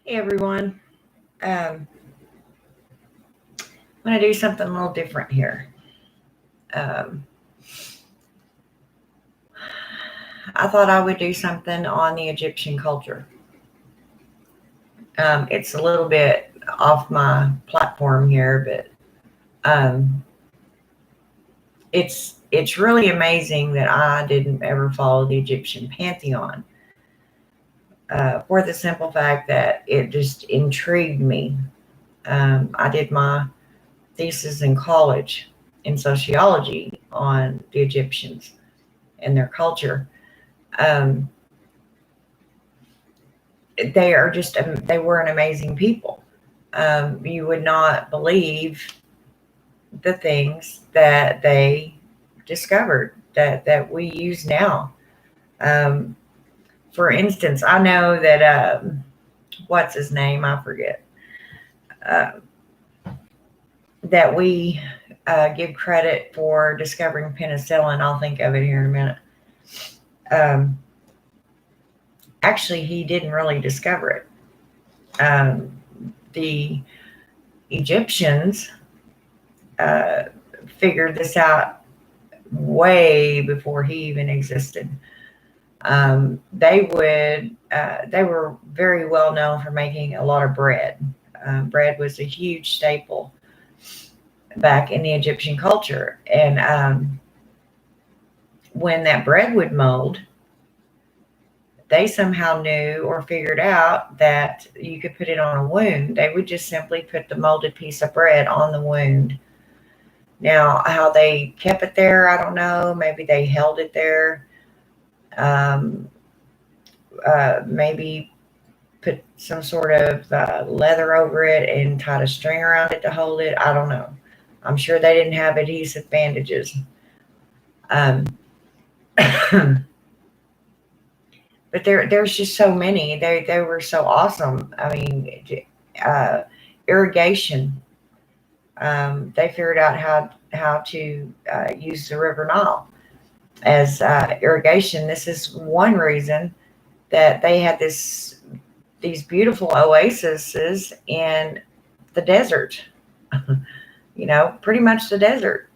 Hey everyone. I'm going to do something a little different here. Um, I thought I would do something on the Egyptian culture. It's a little bit off my platform here, but it's really amazing that I didn't ever follow the Egyptian pantheon for the simple fact that it just intrigued me. I did my thesis in college in sociology on the Egyptians and their culture. Um, they were an amazing people. You would not believe the things that they discovered that we use now. Um, for instance, I know that what's his name? I forget. Uh, that we give credit for discovering penicillin. I'll think of it here in a minute. Um, Actually, he didn't really discover it. The Egyptians uh, figured this out way before he even existed. They were very well known for making a lot of bread. Bread was a huge staple back in the Egyptian culture, and when that bread would mold, they somehow knew or figured out that you could put it on a wound. They would just simply put the molded piece of bread on the wound. Now, how they kept it there, I don't know. Maybe they held it there. Um, Maybe put some sort of leather over it and tied a string around it to hold it. I don't know. I'm sure they didn't have adhesive bandages. Um, but there's just so many. They were so awesome. I mean, uh, irrigation. They figured out how to use the River Nile as irrigation. This is one reason that they had these beautiful oases in the desert. Pretty much the desert.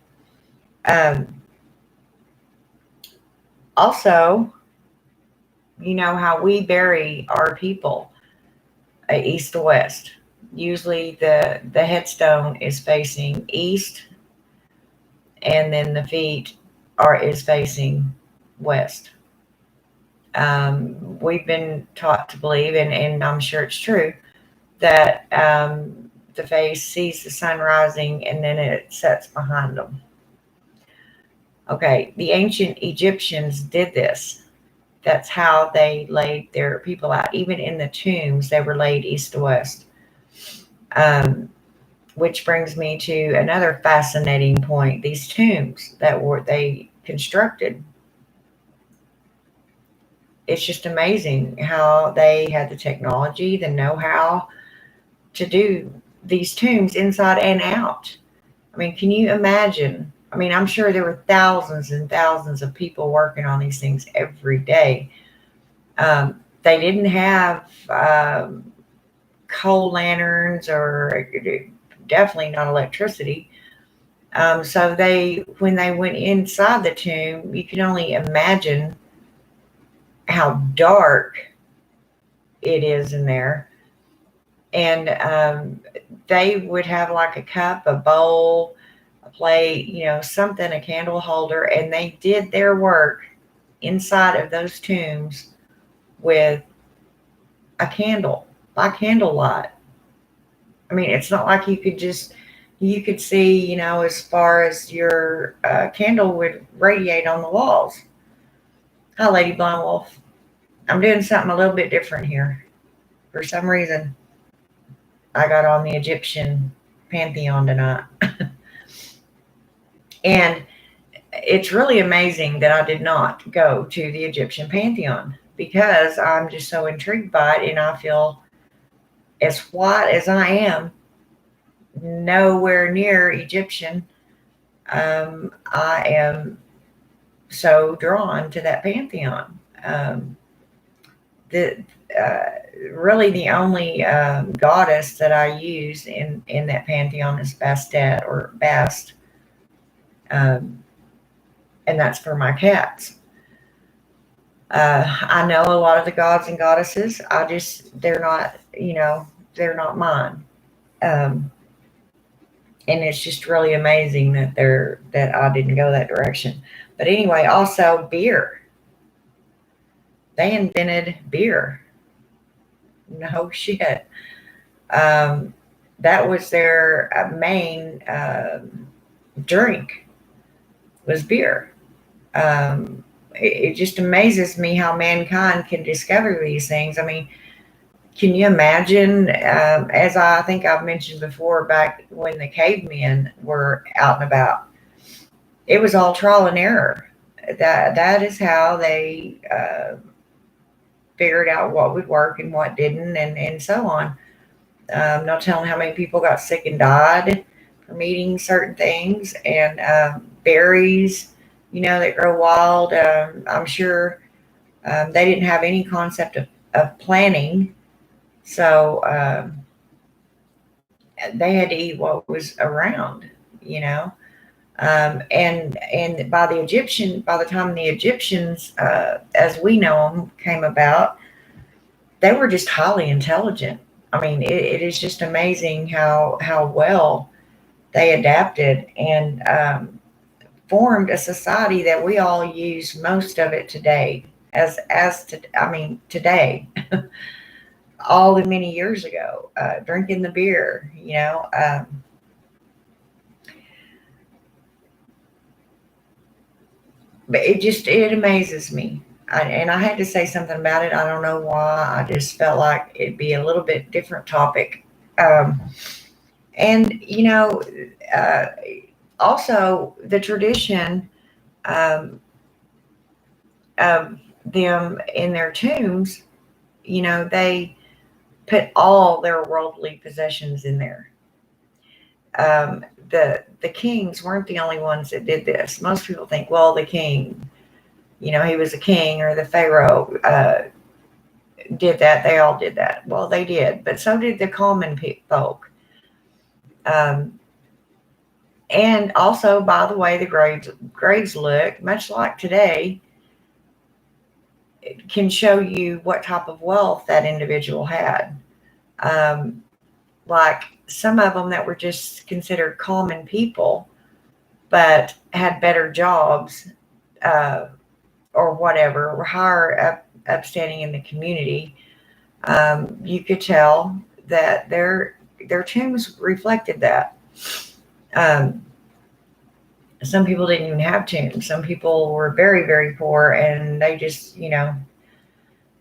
Um, Also, you know how we bury our people, east to west. Usually, the headstone is facing east, and then the feet are is facing west. We've been taught to believe, and I'm sure it's true, that the face sees the sun rising and then it sets behind them. Okay, the ancient Egyptians did this. That's how they laid their people out. Even in the tombs, they were laid east to west. Um, which brings me to another fascinating point. These tombs that were they constructed, it's just amazing how they had the technology, the know-how to do these tombs inside and out. I mean, can you imagine? I mean, I'm sure there were thousands and thousands of people working on these things every day. They didn't have coal lanterns or definitely not electricity. So when they went inside the tomb, you can only imagine how dark it is in there. And they would have like a cup, a bowl, a plate, something, a candle holder, and they did their work inside of those tombs with a candle by candlelight. I mean, it's not like you could see, as far as your candle would radiate on the walls. Hi, Lady Blind Wolf. I'm doing something a little bit different here. For some reason, I got on the Egyptian pantheon tonight. And it's really amazing that I did not go to the Egyptian pantheon because I'm just so intrigued by it, and I feel as white as I am, nowhere near Egyptian. I am so drawn to that pantheon. The really the only goddess that I use in that pantheon is Bastet or Bast, um, and that's for my cats. I know a lot of the gods and goddesses. They're not, they're not mine. Um, and it's just really amazing that I didn't go that direction. But anyway, also beer. They invented beer. No shit. Um, that was their main drink was beer. It just amazes me how mankind can discover these things. I mean, can you imagine? As I think I've mentioned before, back when the cavemen were out and about, it was all trial and error. That is how they figured out what would work and what didn't, and so on. No telling how many people got sick and died from eating certain things and berries, that grow wild. I'm sure they didn't have any concept of planning, so they had to eat what was around, you know. And by the time the Egyptians, as we know them, came about, they were just highly intelligent. I mean, it is just amazing how well they adapted and formed a society that we all use most of it today. I mean, today, all the many years ago, drinking the beer, but it amazes me. And I had to say something about it. I don't know why. I just felt like it'd be a little bit different topic. Um, and uh, also the tradition um, of them in their tombs. They put all their worldly possessions in there. The kings weren't the only ones that did this. Most people think, well, the king, he was a king, or the pharaoh did that. They all did that. Well, they did, but so did the common folk. Um, and also, by the way, the graves look much like today. It can show you what type of wealth that individual had. Um, like some of them that were just considered common people, but had better jobs, uh, or whatever, were higher upstanding in the community. You could tell that their tombs reflected that. Um, some people didn't even have tombs. Some people were very, very poor, and they just,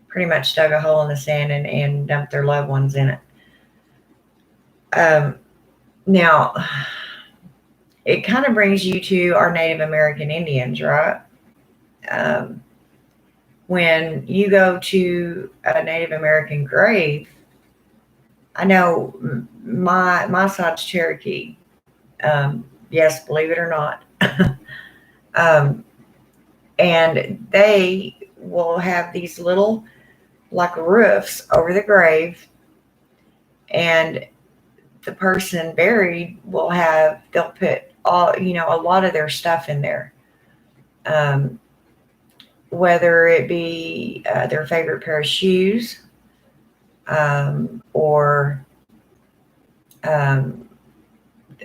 pretty much dug a hole in the sand and dumped their loved ones in it. Now, it kind of brings you to our Native American Indians, right? Um, when you go to a Native American grave, I know my side's Cherokee. Yes, believe it or not. um, and they will have these little, like, roofs over the grave, and the person buried they'll put a lot of their stuff in there. Um, whether it be their favorite pair of shoes, or um,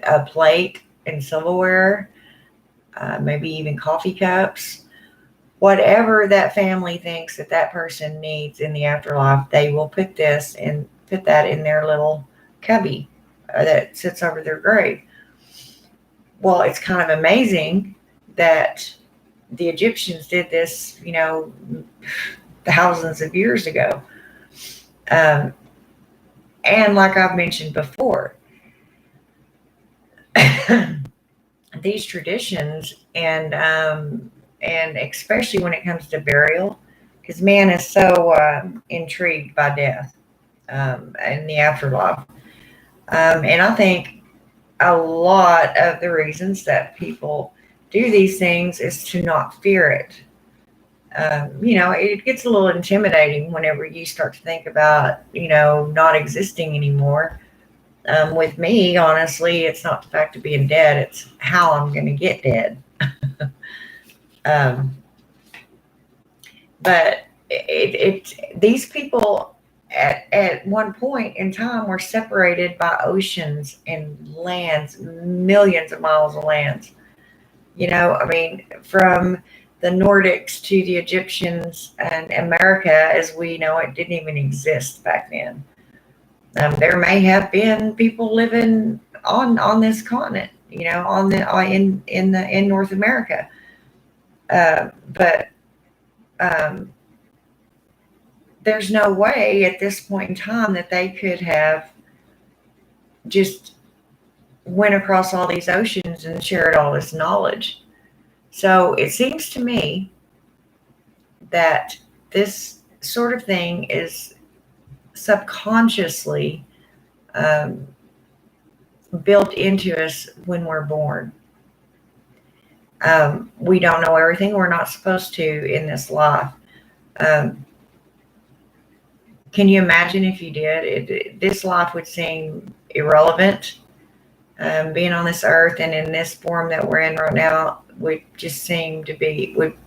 a plate and silverware, maybe even coffee cups, whatever that family thinks that person needs in the afterlife, they will put that in their little cubby that sits over their grave. Well, it's kind of amazing that the Egyptians did this, thousands of years ago. Um, and like I've mentioned before, these traditions and especially when it comes to burial, because man is so intrigued by death and the afterlife. And I think a lot of the reasons that people do these things is to not fear it. It gets a little intimidating whenever you start to think about, not existing anymore. With me, honestly, it's not the fact of being dead, it's how I'm going to get dead. Um, but these people at one point in time were separated by oceans and lands, millions of miles of lands. I mean, from the Nordics to the Egyptians, and America as we know it didn't even exist back then. There may have been people living on this continent, on the in North America, but um, there's no way at this point in time that they could have just went across all these oceans and shared all this knowledge. So it seems to me that this sort of thing is subconsciously um, built into us when we're born. We don't know everything. We're not supposed to in this life. Um, can you imagine if you did? This life would seem irrelevant. Being on this earth and in this form that we're in right now would just seem to would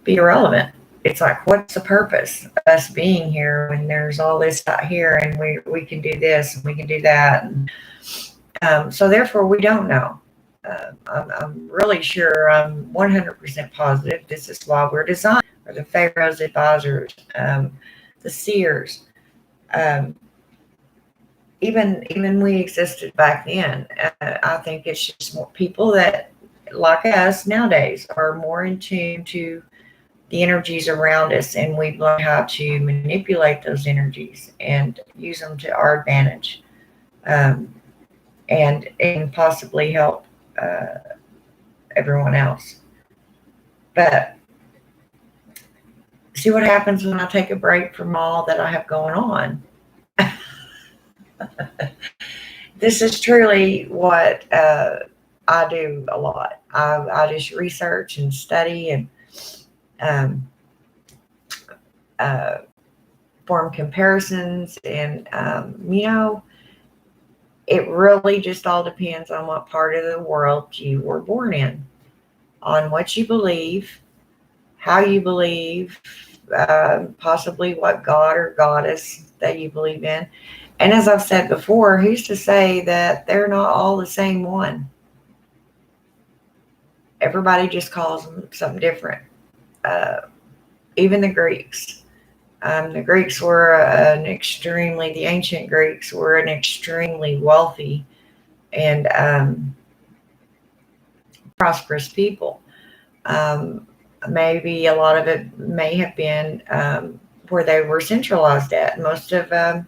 be irrelevant. It's like, what's the purpose of us being here when there's all this out here and we can do this and we can do that? And, so therefore, we don't know. I'm really sure, I'm 100% positive this is why we're designed, or the Pharaoh's advisors, the seers. Even we existed back then. I think it's just more people that, like us nowadays, are more in tune to the energies around us, and we've learned how to manipulate those energies and use them to our advantage, and possibly help everyone else. But see what happens when I take a break from all that I have going on. This is truly what I do a lot. I just research and study and form comparisons, and it really just all depends on what part of the world you were born in, on what you believe, how you believe, possibly what God or goddess that you believe in. And as I've said before, who's to say that they're not all the same one? Everybody just calls them something different. Even the Greeks. The ancient Greeks were an extremely wealthy and prosperous people. Maybe a lot of it may have been where they were centralized at. Most of them,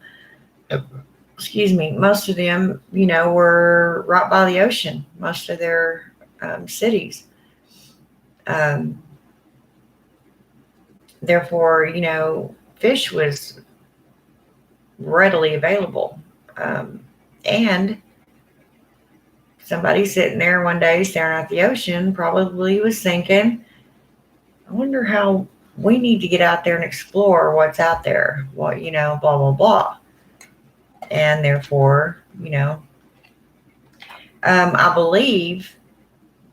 were right by the ocean. Most of their cities. Therefore, fish was readily available. And somebody sitting there one day staring at the ocean probably was thinking, I wonder how we need to get out there and explore what's out there. Blah, blah, blah. And therefore, I believe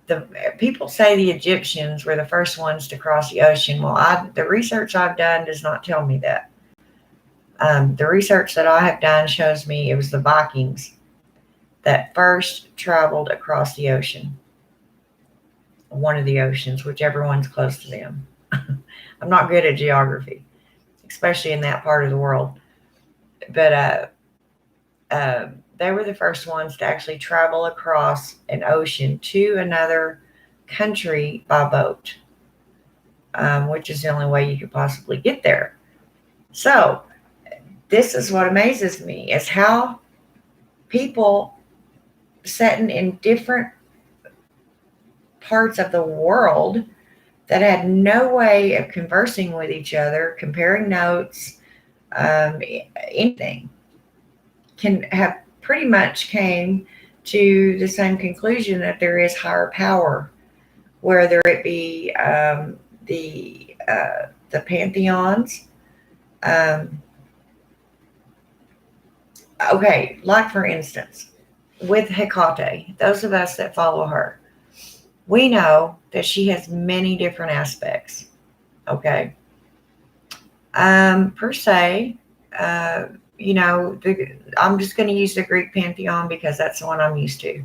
the people say the Egyptians were the first ones to cross the ocean. Well, the research I've done does not tell me that. The research that I have done shows me it was the Vikings that first traveled across the ocean. One of the oceans, whichever one's close to them. I'm not good at geography, especially in that part of the world. But they were the first ones to actually travel across an ocean to another country by boat, which is the only way you could possibly get there. So this is what amazes me, is how people sitting in different parts of the world that had no way of conversing with each other, comparing notes, anything, can have pretty much came to the same conclusion that there is higher power, whether it be the the pantheons. Um, okay, like for instance, with Hecate, those of us that follow her, we know that she has many different aspects. Okay. Per se, uh, I'm just going to use the Greek pantheon because that's the one I'm used to.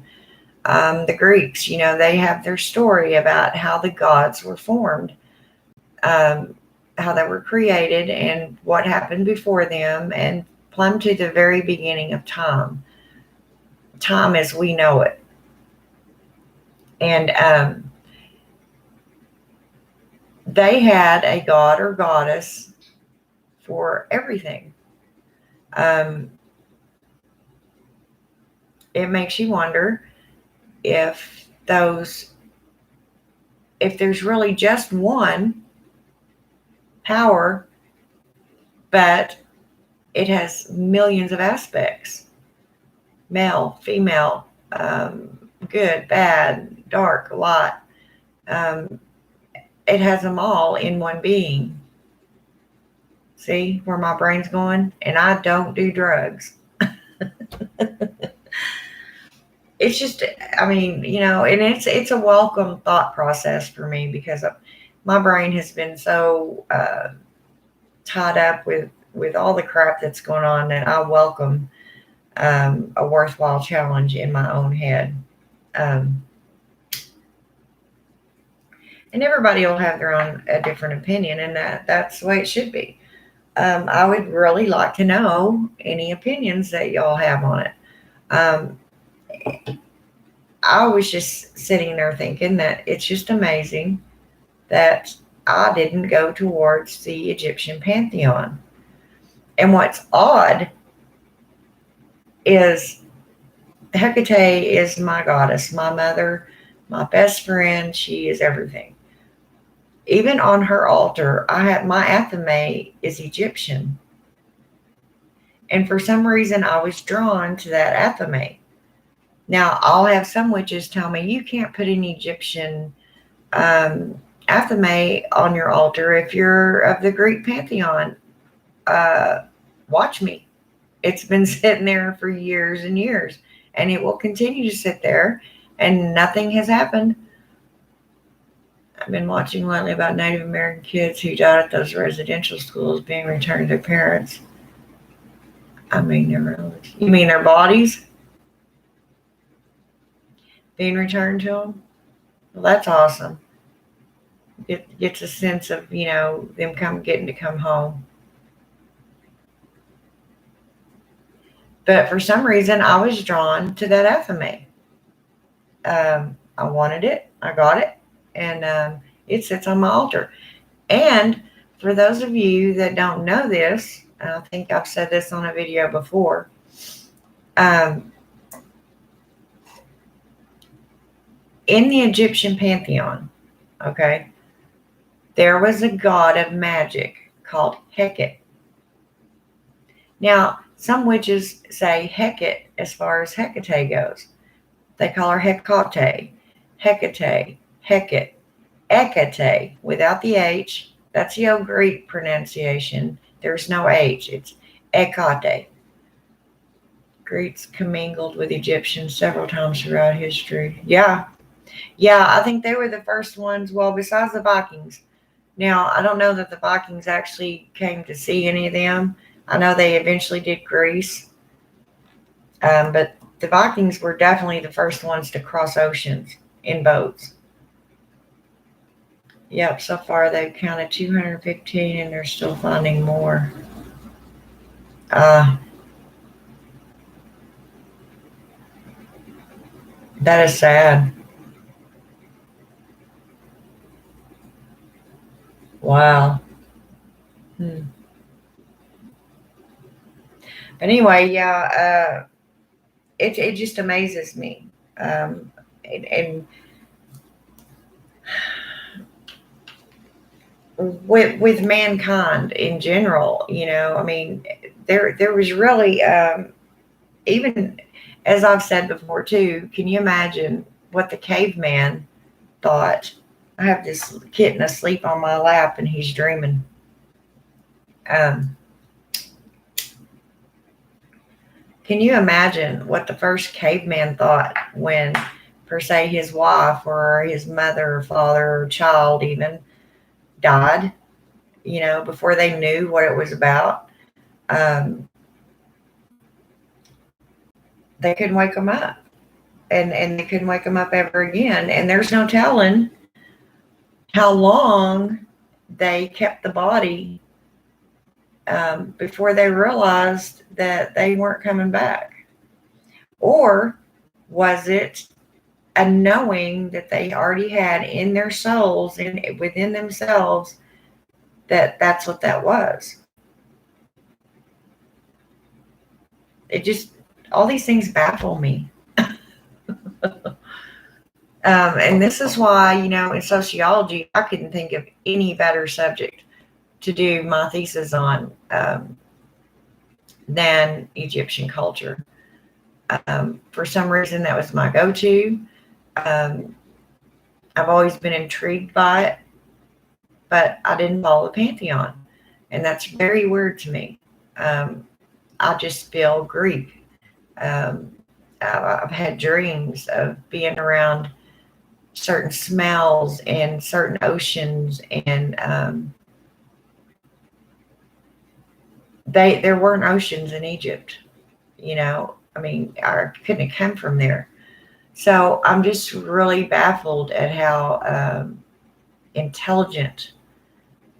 The Greeks, they have their story about how the gods were formed, um, how they were created, and what happened before them, and plumb to the very beginning of time as we know it. And they had a god or goddess for everything. Um, it makes you wonder if there's really just one power, but it has millions of aspects: male, female, good, bad, dark, light. Um, it has them all in one being. See where my brain's going? And I don't do drugs. It's just, I mean, and it's a welcome thought process for me because my brain has been so tied up with all the crap that's going on that I welcome a worthwhile challenge in my own head. Um, and everybody will have a different opinion, and that's the way it should be. I would really like to know any opinions that y'all have on it. Um, I was just sitting there thinking that it's just amazing that I didn't go towards the Egyptian pantheon. And what's odd is Hecate is my goddess, my mother, my best friend. She is everything. Even on her altar, I have my Athame is Egyptian. And for some reason, I was drawn to that Athame. Now, I'll have some witches tell me you can't put an Egyptian Athame on your altar if you're of the Greek pantheon. Watch me. It's been sitting there for years and years, and it will continue to sit there, and nothing has happened. I've been watching lately about Native American kids who died at those residential schools being returned to their parents. I mean, you mean their bodies being returned to them? Well, that's awesome. It gets a sense of, them getting to come home. But for some reason, I was drawn to that Athame. I wanted it. I got it. And it sits on my altar. And for those of you that don't know this, I think I've said this on a video before, in the Egyptian pantheon, okay, there was a god of magic called Hecate. Now, some witches say Hecate as far as Hecate goes. They call her Hecate, Hecate, Hecate, Hecate, without the H. That's the old Greek pronunciation. There's no H. It's Hecate. Greeks commingled with Egyptians several times throughout history. Yeah, I think they were the first ones, well, besides the Vikings. Now, I don't know that the Vikings actually came to see any of them. I know they eventually did Greece. But the Vikings were definitely the first ones to cross oceans in boats. Yep, so far they've counted 215 and they're still finding more. That is sad. Wow. But anyway, yeah, it just amazes me. And with mankind in general, I mean, there was really, even as I've said before too, can you imagine what the caveman thought I have this kitten asleep on my lap and he's dreaming. Um, can you imagine what the first caveman thought when, per se, his wife or his mother or father or child even died, before they knew what it was about? Um, they couldn't wake them up. And they couldn't wake them up ever again. And there's no telling how long they kept the body before they realized that they weren't coming back. Or was it a knowing that they already had in their souls and within themselves that that's what that was? It just, all these things baffle me. And this is why, in sociology, I couldn't think of any better subject to do my thesis on than Egyptian culture. For some reason, that was my go-to. I've always been intrigued by it, but I didn't follow the pantheon, and that's very weird to me. I just feel Greek. I've had dreams of being around certain smells and certain oceans, and there weren't oceans in Egypt. I couldn't have come from there. So I'm just really baffled at how intelligent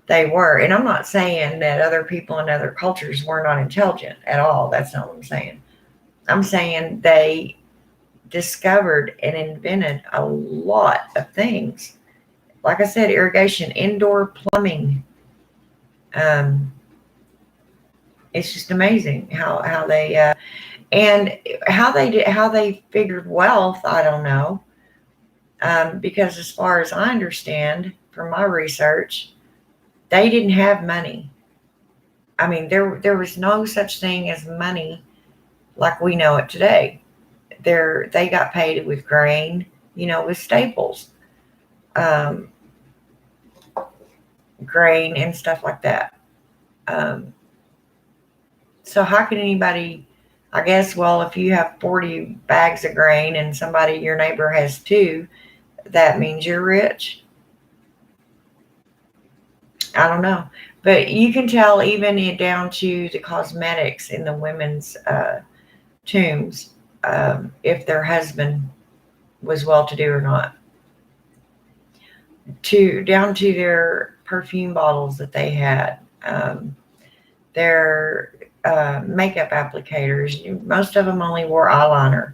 they were. And I'm not saying that other people in other cultures were not intelligent at all. That's not what I'm saying. I'm saying they discovered and invented a lot of things. Like I said, irrigation, indoor plumbing. It's just amazing how they and how they figured wealth. I don't know, because as far as I understand from my research, they didn't have money. I mean, there was no such thing as money like we know it today. They got paid with grain, with staples, um, grain and stuff like that. Um, so how can anybody? I guess, well, if you have 40 bags of grain and your neighbor has 2, that means you're rich. I don't know. But you can tell even down to the cosmetics in the women's tombs, if their husband was well-to-do or not. Down to their perfume bottles that they had, their makeup applicators. Most of them only wore eyeliner.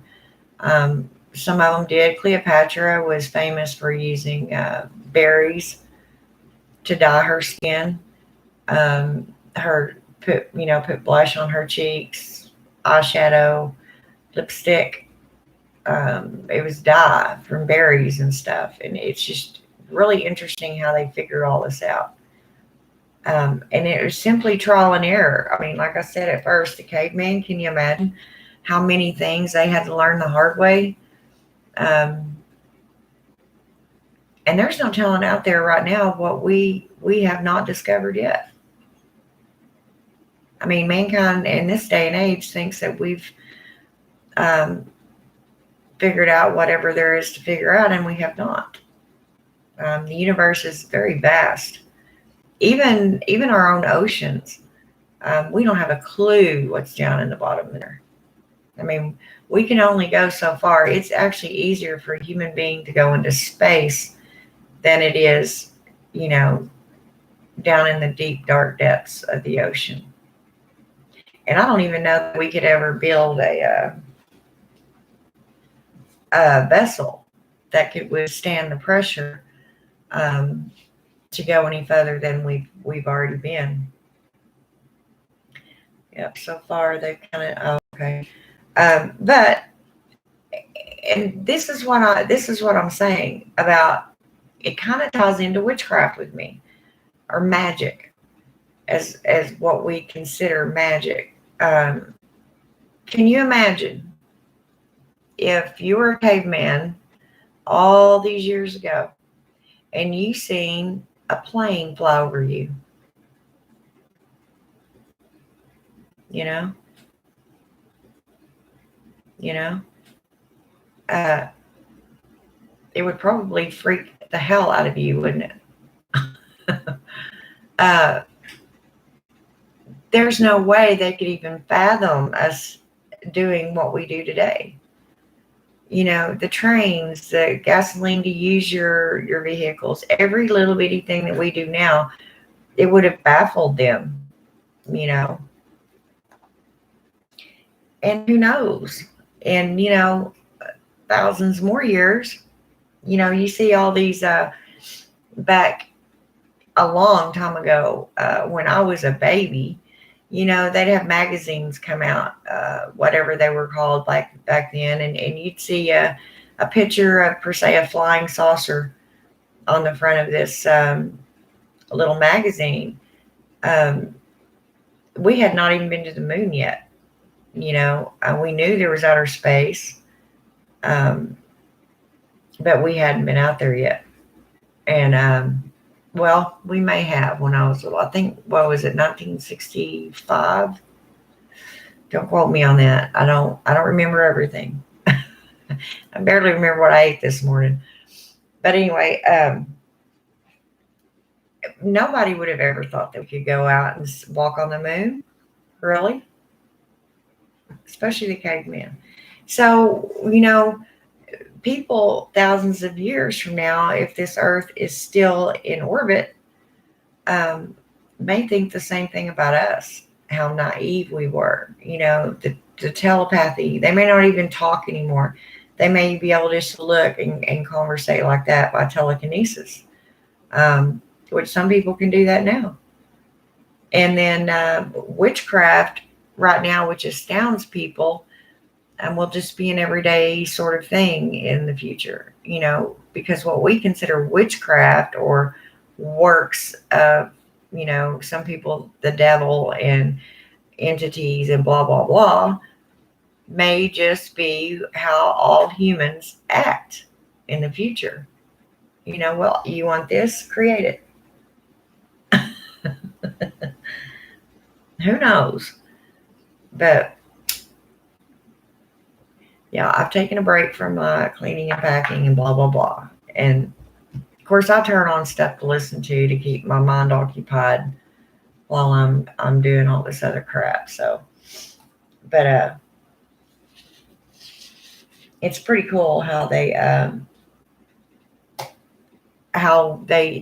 Some of them did. Cleopatra was famous for using berries to dye her skin. Her put blush on her cheeks, eyeshadow, lipstick. It was dye from berries and stuff, and it's just really interesting how they figure all this out. And it was simply trial and error. I mean, like I said at first, the caveman, can you imagine how many things they had to learn the hard way? And there's no telling out there right now what we have not discovered yet. I mean, mankind in this day and age thinks that we've figured out whatever there is to figure out, and we have not. The universe is very vast. Even our own oceans, we don't have a clue what's down in the bottom there. I mean, we can only go so far. It's actually easier for a human being to go into space than it is, down in the deep, dark depths of the ocean. And I don't even know that we could ever build a vessel that could withstand the pressure to go any further than we've already been. Yep. So far, they've kind of okay. But and this is what I'm saying about it. Kind of ties into witchcraft with me, or magic, as what we consider magic. Can you imagine if you were a caveman all these years ago, and you seen a plane fly over you, you know, you know, uh, it would probably freak the hell out of you, wouldn't it? uh, there's no way they could even fathom us doing what we do today. You know, the trains, the gasoline to use your vehicles, every little bitty thing that we do now, it would have baffled them, you know. And who knows? And thousands more years, you see all these back a long time ago, when I was a baby, they'd have magazines come out, whatever they were called back then, and you'd see a picture of, per se, a flying saucer on the front of this little magazine. Um, we had not even been to the moon yet. We knew there was outer space, um, but we hadn't been out there yet. And well, we may have when I was little. I think, what was it, 1965? Don't quote me on that. I don't remember everything. I barely remember what I ate this morning. But anyway, nobody would have ever thought that we could go out and walk on the moon. Really? Especially the caveman. So, people thousands of years from now, if this Earth is still in orbit, may think the same thing about us, how naive we were. The telepathy, they may not even talk anymore. They may be able just to look and conversate like that by telekinesis, which some people can do that now. And then witchcraft right now, which astounds people, and will just be an everyday sort of thing in the future, because what we consider witchcraft or works of, some people, the devil and entities and blah, blah, blah, may just be how all humans act in the future. Well, you want this, create it. Who knows? But yeah, I've taken a break from cleaning and packing and blah, blah, blah. And of course, I turn on stuff to listen to keep my mind occupied while I'm doing all this other crap. So, but it's pretty cool how the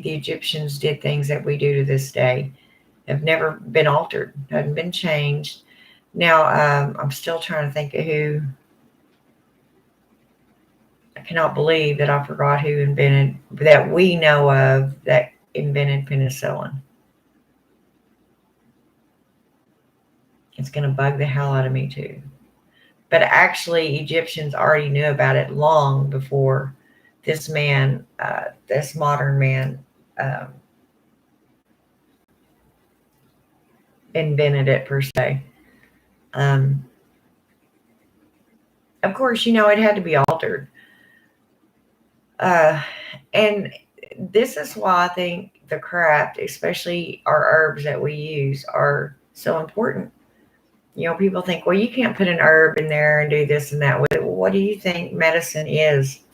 Egyptians did things that we do to this day. Have never been altered, haven't been changed. Now, I'm still trying to think of who. I cannot believe that I forgot who invented, that we know of, that invented penicillin. It's going to bug the hell out of me too. But actually, Egyptians already knew about it long before this man, this modern man, invented it, per se. Of course, it had to be altered. And this is why I think the craft, especially our herbs that we use, are so important. People think, well, you can't put an herb in there and do this and that with it. Well, what do you think medicine is?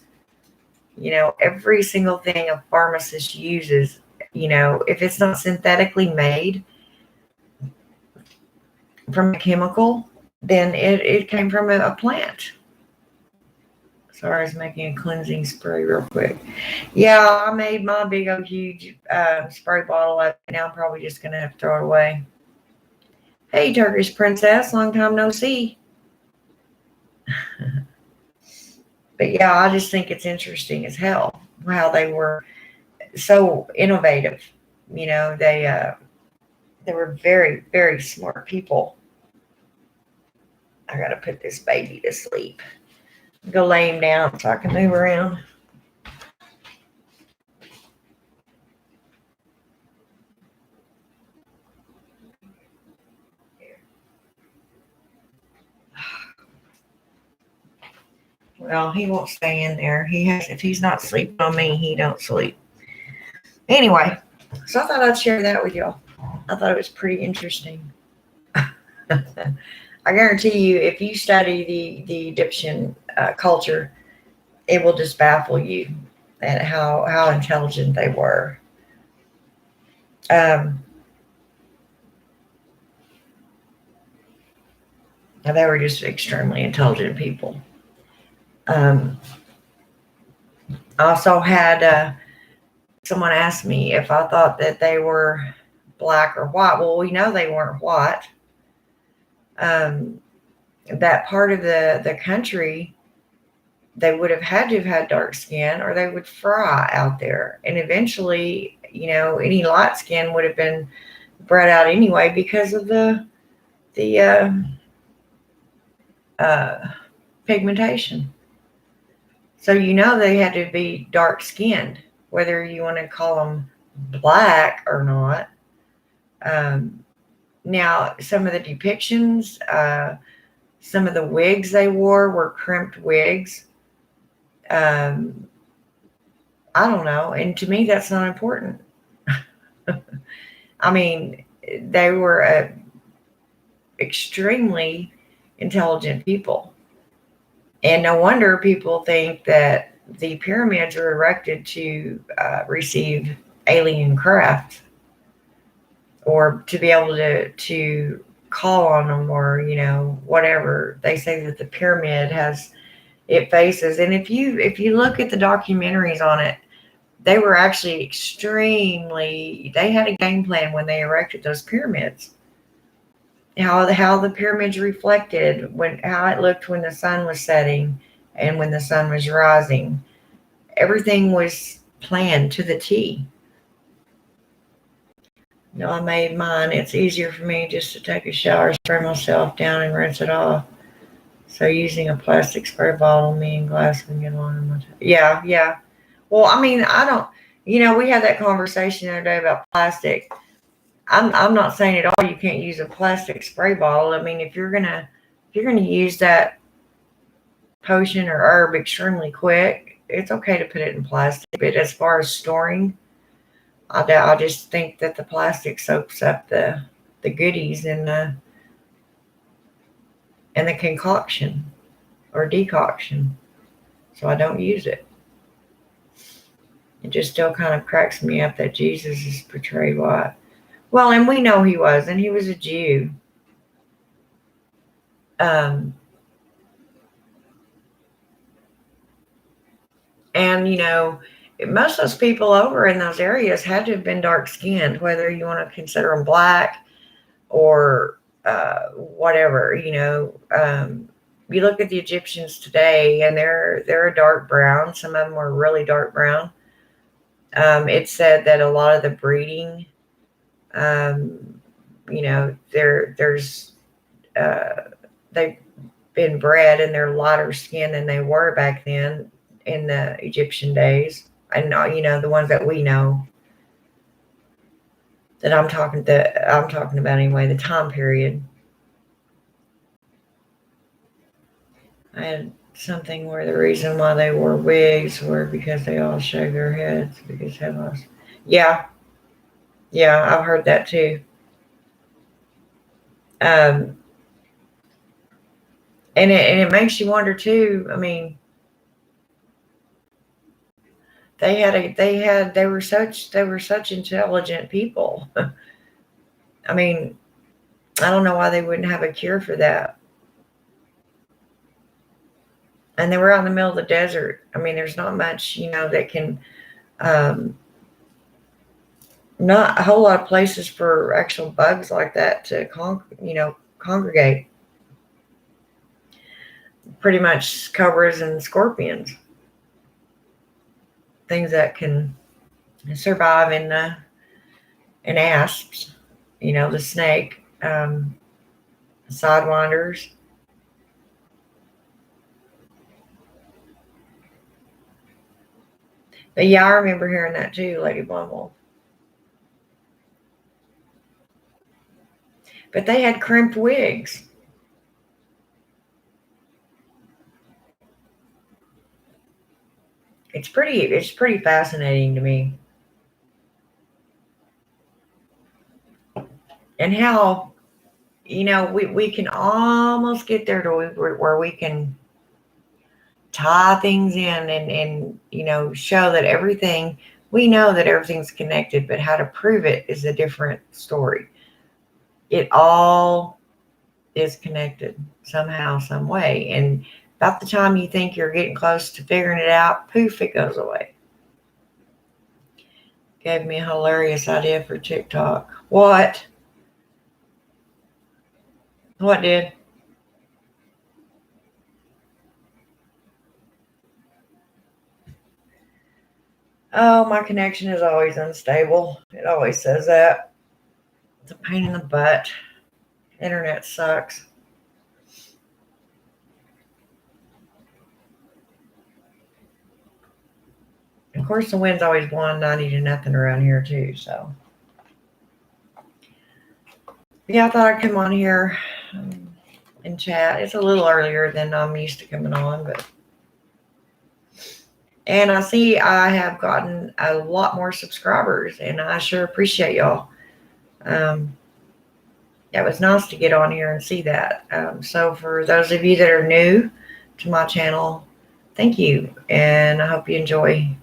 Every single thing a pharmacist uses, if it's not synthetically made from a chemical, then it came from a plant. Sorry, I was making a cleansing spray real quick. Yeah, I made my big old huge spray bottle up. Now I'm probably just going to have to throw it away. Hey, Turkish princess, long time no see. But yeah, I just think it's interesting as hell how they were so innovative. They were very, very smart people. I got to put this baby to sleep. Go lay him down so I can move around. Well, he won't stay in there. If he's not sleeping on me, he don't sleep. Anyway, so I thought I'd share that with y'all. I thought it was pretty interesting. I guarantee you, if you study the Egyptian culture, it will just baffle you at how intelligent they were. Um, they were just extremely intelligent people. Um, I also had someone ask me if I thought that they were black or white. Well, we know they weren't white. Um, that part of the country, they would have had to have had dark skin or they would fry out there. And eventually, any light skin would have been bred out anyway because of the uh, pigmentation. So they had to be dark skinned, whether you want to call them black or not. Um, Now, some of the depictions, some of the wigs they wore were crimped wigs. Um, I don't know. And to me, that's not important. I mean, they were extremely intelligent people. And no wonder people think that the pyramids were erected to receive alien craft or to be able to call on them or whatever. They say that the pyramid has it faces, and if you look at the documentaries on it, they were actually extremely, they had a game plan when they erected those pyramids. How the pyramids reflected, how it looked when the sun was setting and when the sun was rising. Everything was planned to the T. I made mine. It's easier for me just to take a shower, spray myself down, and rinse it off. So using a plastic spray bottle, me and glass can get along in my Yeah, yeah. Well, I mean, I don't. We had that conversation the other day about plastic. I'm not saying at all you can't use a plastic spray bottle. I mean, if you're gonna use that potion or herb extremely quick, it's okay to put it in plastic. But as far as storing, I just think that the plastic soaks up the goodies and the concoction or decoction, so I don't use it. It just still kind of cracks me up that Jesus is portrayed white. Well, and we know he was, and he was a Jew. Um, and most of those people over in those areas had to have been dark skinned, whether you want to consider them black or whatever. You look at the Egyptians today, and they're a dark brown. Some of them were really dark brown. It's said that a lot of the breeding, there's they've been bred and they're lighter skinned than they were back then in the Egyptian days. And the ones that we know that I'm talking about anyway, the time period. I had something where the reason why they wore wigs were because they all shaved their heads because head loss. Yeah, yeah, I've heard that too. Um, and it makes you wonder too. I mean, they were such intelligent people. I mean, I don't know why they wouldn't have a cure for that. And they were out in the middle of the desert. I mean, there's not much, that can, um, not a whole lot of places for actual bugs like that to congregate. Pretty much cobras and scorpions, things that can survive in asps. The snake, sidewinders. But yeah, I remember hearing that too, Lady Blumwolf. But they had crimped wigs. It's pretty fascinating to me. and how, we can almost get there to where we can tie things in and show that we know that everything's connected, but how to prove it is a different story. It all is connected somehow, some way. And about the time you think you're getting close to figuring it out, poof, it goes away. Gave me a hilarious idea for TikTok. What? What did? Oh, my connection is always unstable. It always says that. It's a pain in the butt. Internet sucks. Of course, the wind's always blowing 90 to nothing around here, too. So, yeah, I thought I'd come on here and chat. It's a little earlier than I'm used to coming on, but. And I see I have gotten a lot more subscribers, and I sure appreciate y'all. It was nice to get on here and see that. So for those of you that are new to my channel, thank you, and I hope you enjoy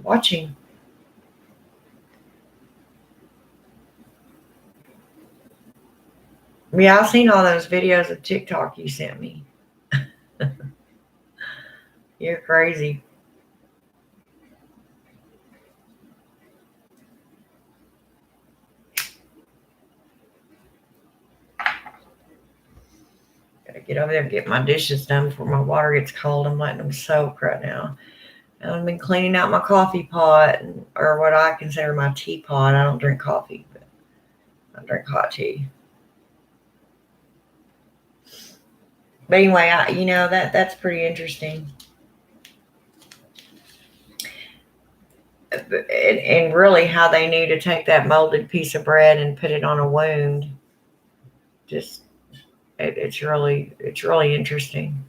watching. Yeah, I've seen all those videos of TikTok you sent me. You're crazy. Gotta get over there and get my dishes done before my water gets cold. I'm letting them soak right now. And I've been cleaning out my coffee pot, or what I consider my teapot. I don't drink coffee, but I drink hot tea. But anyway, that's pretty interesting. And really how they knew to take that molded piece of bread and put it on a wound. Just, it's really interesting.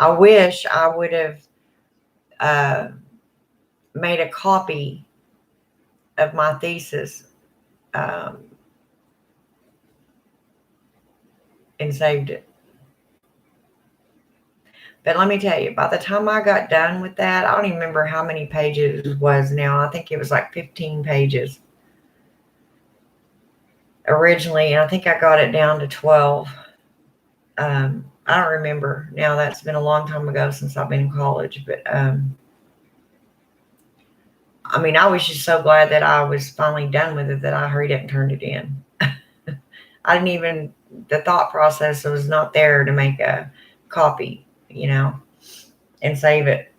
I wish I would have made a copy of my thesis and saved it. But let me tell you, by the time I got done with that, I don't even remember how many pages it was now. I think it was like 15 pages originally, and I think I got it down to 12. I don't remember now. That's been a long time ago since I've been in college. But I was just so glad that I was finally done with it that I hurried up and turned it in. I didn't even, the thought process was not there to make a copy, and save it.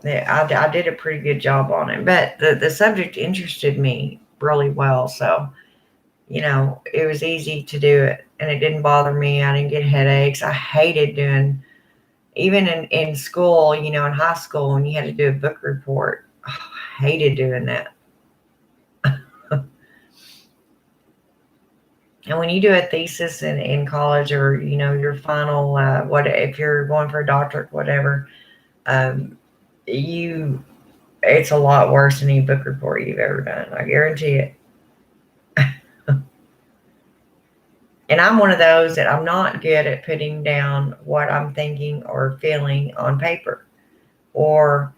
Yeah, I did a pretty good job on it, but the subject interested me really well. So, it was easy to do it, and it didn't bother me. I didn't get headaches. I hated doing, even in school, in high school, when you had to do a book report. Oh, I hated doing that. And when you do a thesis in college, or your final, what if you're going for a doctorate, whatever, it's a lot worse than any book report you've ever done. I guarantee it. And I'm one of those that I'm not good at putting down what I'm thinking or feeling on paper, or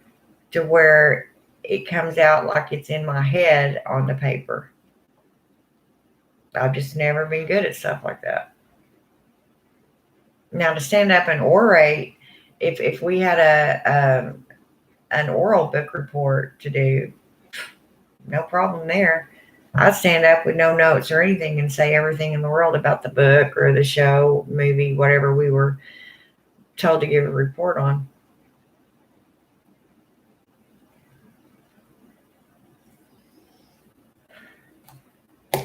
to where it comes out like it's in my head on the paper. I've just never been good at stuff like that. Now, to stand up and orate, if we had an oral book report to do, no problem there. I'd stand up with no notes or anything and say everything in the world about the book or the show, movie, whatever we were told to give a report on.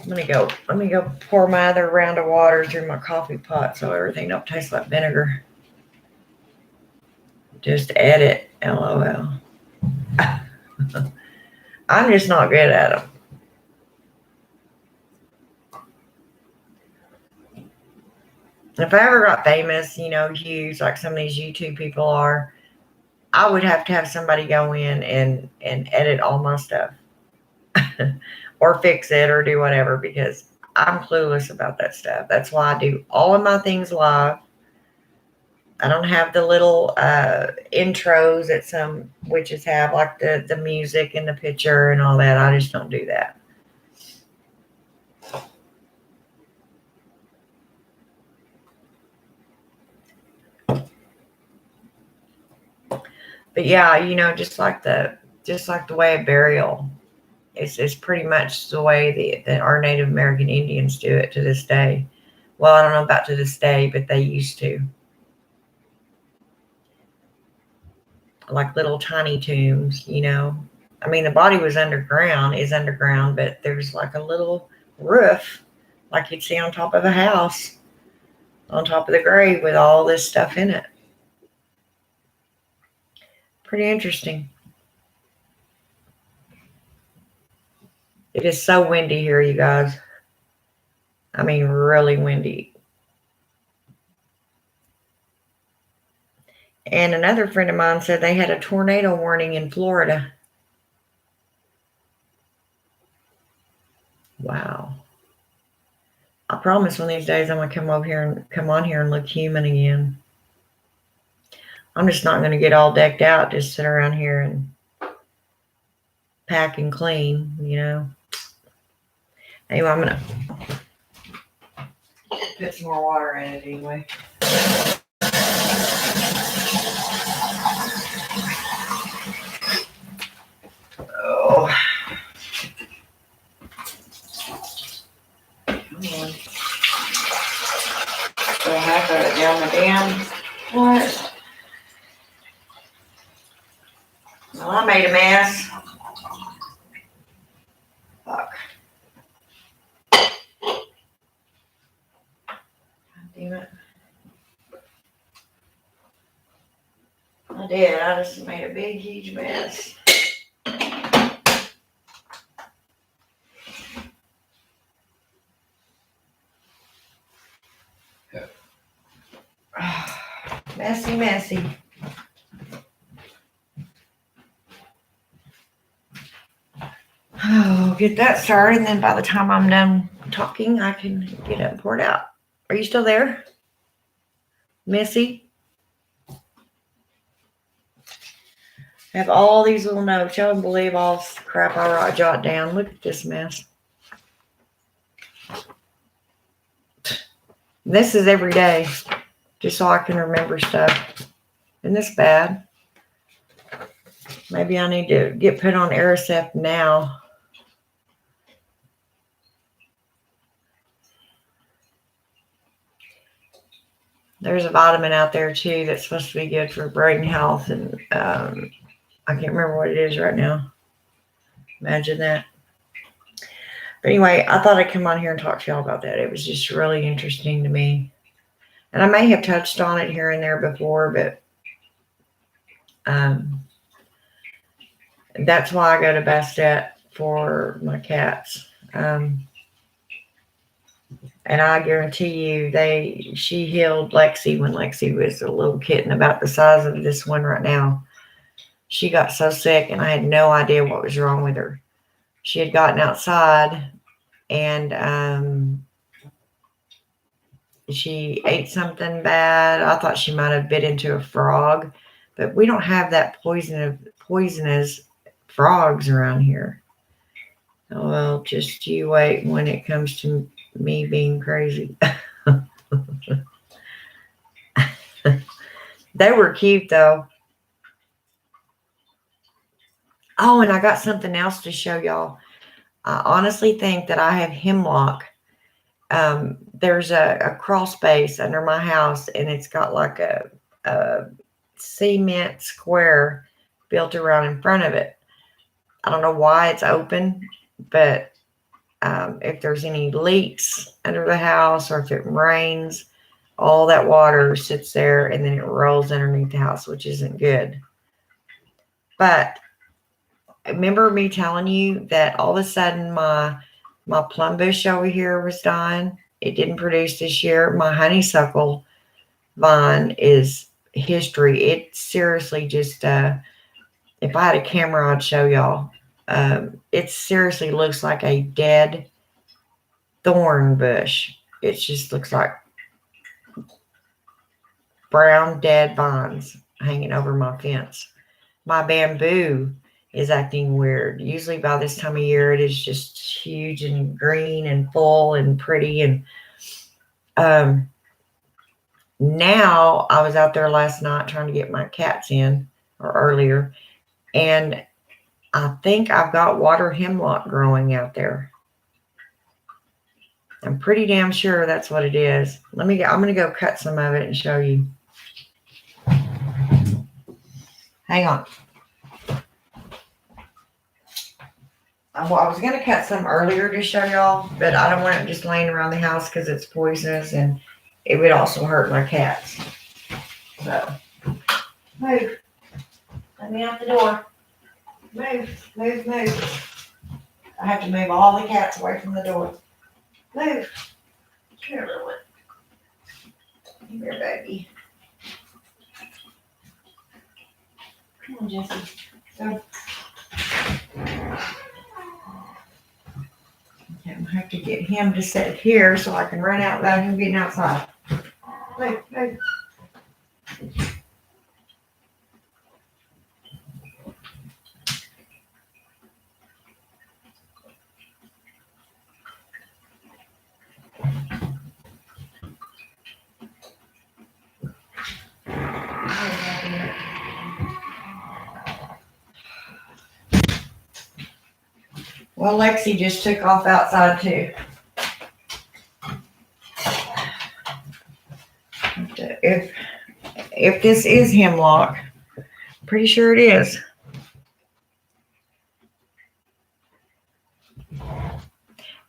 Let me go pour my other round of water through my coffee pot so everything don't taste like vinegar. Just edit, LOL. I'm just not good at them. If I ever got famous, huge, like some of these YouTube people are, I would have to have somebody go in and edit all my stuff or fix it or do whatever, because I'm clueless about that stuff. That's why I do all of my things live. I don't have the little intros that some witches have, like the music and the picture and all that. I just don't do that. But yeah, just like the way of burial is pretty much the way that our Native American Indians do it to this day. Well, I don't know about to this day, but they used to. Like little tiny tombs, I mean, the body is underground, but there's like a little roof, like you'd see on top of a house, on top of the grave with all this stuff in it. Pretty interesting. It is so windy here, you guys. I mean, really windy. And another friend of mine said they had a tornado warning in Florida. Wow. I promise one of these days I'm going to come on here and look human again. I'm just not going to get all decked out, just sit around here and pack and clean, Anyway, I'm going to put some more water in it anyway. Oh. Come on. Put half of it down the damn. What? Well, I made a mess. Fuck. God damn it. I did. I just made a big, huge mess. Messy. Oh, get that started, and then by the time I'm done talking, I can get it poured out. Are you still there, Missy? I have all these little notes. Y'all don't believe all this crap I jot down. Look at this mess. This is every day, just so I can remember stuff. Isn't this bad? Maybe I need to get put on Aricept now. There's a vitamin out there too that's supposed to be good for brain health, and I can't remember what it is right now. Imagine that. But anyway, I thought I'd come on here and talk to y'all about that. It was just really interesting to me. And I may have touched on it here and there before, but that's why I go to Bastet for my cats. And I guarantee you, she healed Lexi when Lexi was a little kitten about the size of this one right now. She got so sick, and I had no idea what was wrong with her. She had gotten outside, and she ate something bad. I thought she might have bit into a frog, but we don't have that poisonous frogs around here. Oh, well, just you wait when it comes to me being crazy. They were cute, though. Oh, and I got something else to show y'all. I honestly think that I have hemlock. There's a crawl space under my house, and it's got like a cement square built around in front of it. I don't know why it's open, but if there's any leaks under the house, or if it rains, all that water sits there and then it rolls underneath the house, which isn't good. But remember me telling you that all of a sudden my plum bush over here was dying? It didn't produce this year. My honeysuckle vine is history. It seriously just, if I had a camera, I'd show y'all. It seriously looks like a dead thorn bush. It just looks like brown dead vines hanging over my fence. My bamboo is acting weird. Usually by this time of year, it is just huge and green and full and pretty. And now I was out there last night trying to get my cats in, or earlier, and I think I've got water hemlock growing out there. I'm pretty damn sure that's what it is. I'm going to go cut some of it and show you. Hang on. I was going to cut some earlier to show y'all, but I don't want it just laying around the house because it's poisonous and it would also hurt my cats. So, move. Let me out the door. Move, move, move. I have to move all the cats away from the door. Move. Come here, little one. Come here, baby. Come on, Jesse. Go. Okay, I'm going to have to get him to sit here so I can run out without him being outside. Move, move. Well, Lexi just took off outside too. If this is hemlock, pretty sure it is.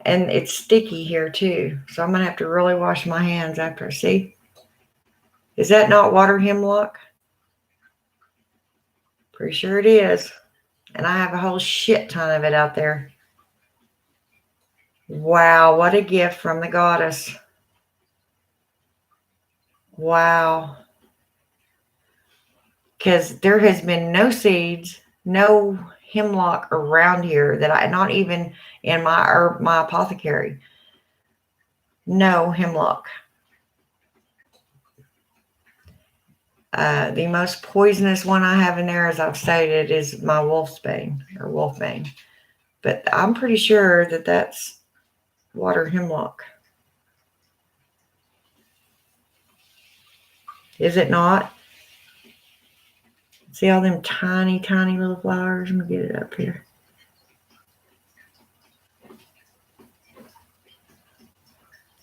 And it's sticky here too, so I'm gonna have to really wash my hands after. See, is that not water hemlock? Pretty sure it is. And I have a whole shit ton of it out there. Wow, what a gift from the goddess. Wow. Because there has been no seeds, no hemlock around here that not even in my apothecary. No hemlock. The most poisonous one I have in there, as I've stated, is my wolfsbane or wolfbane. But I'm pretty sure that that's water hemlock. Is it not? See all them tiny, tiny little flowers? Let me get it up here.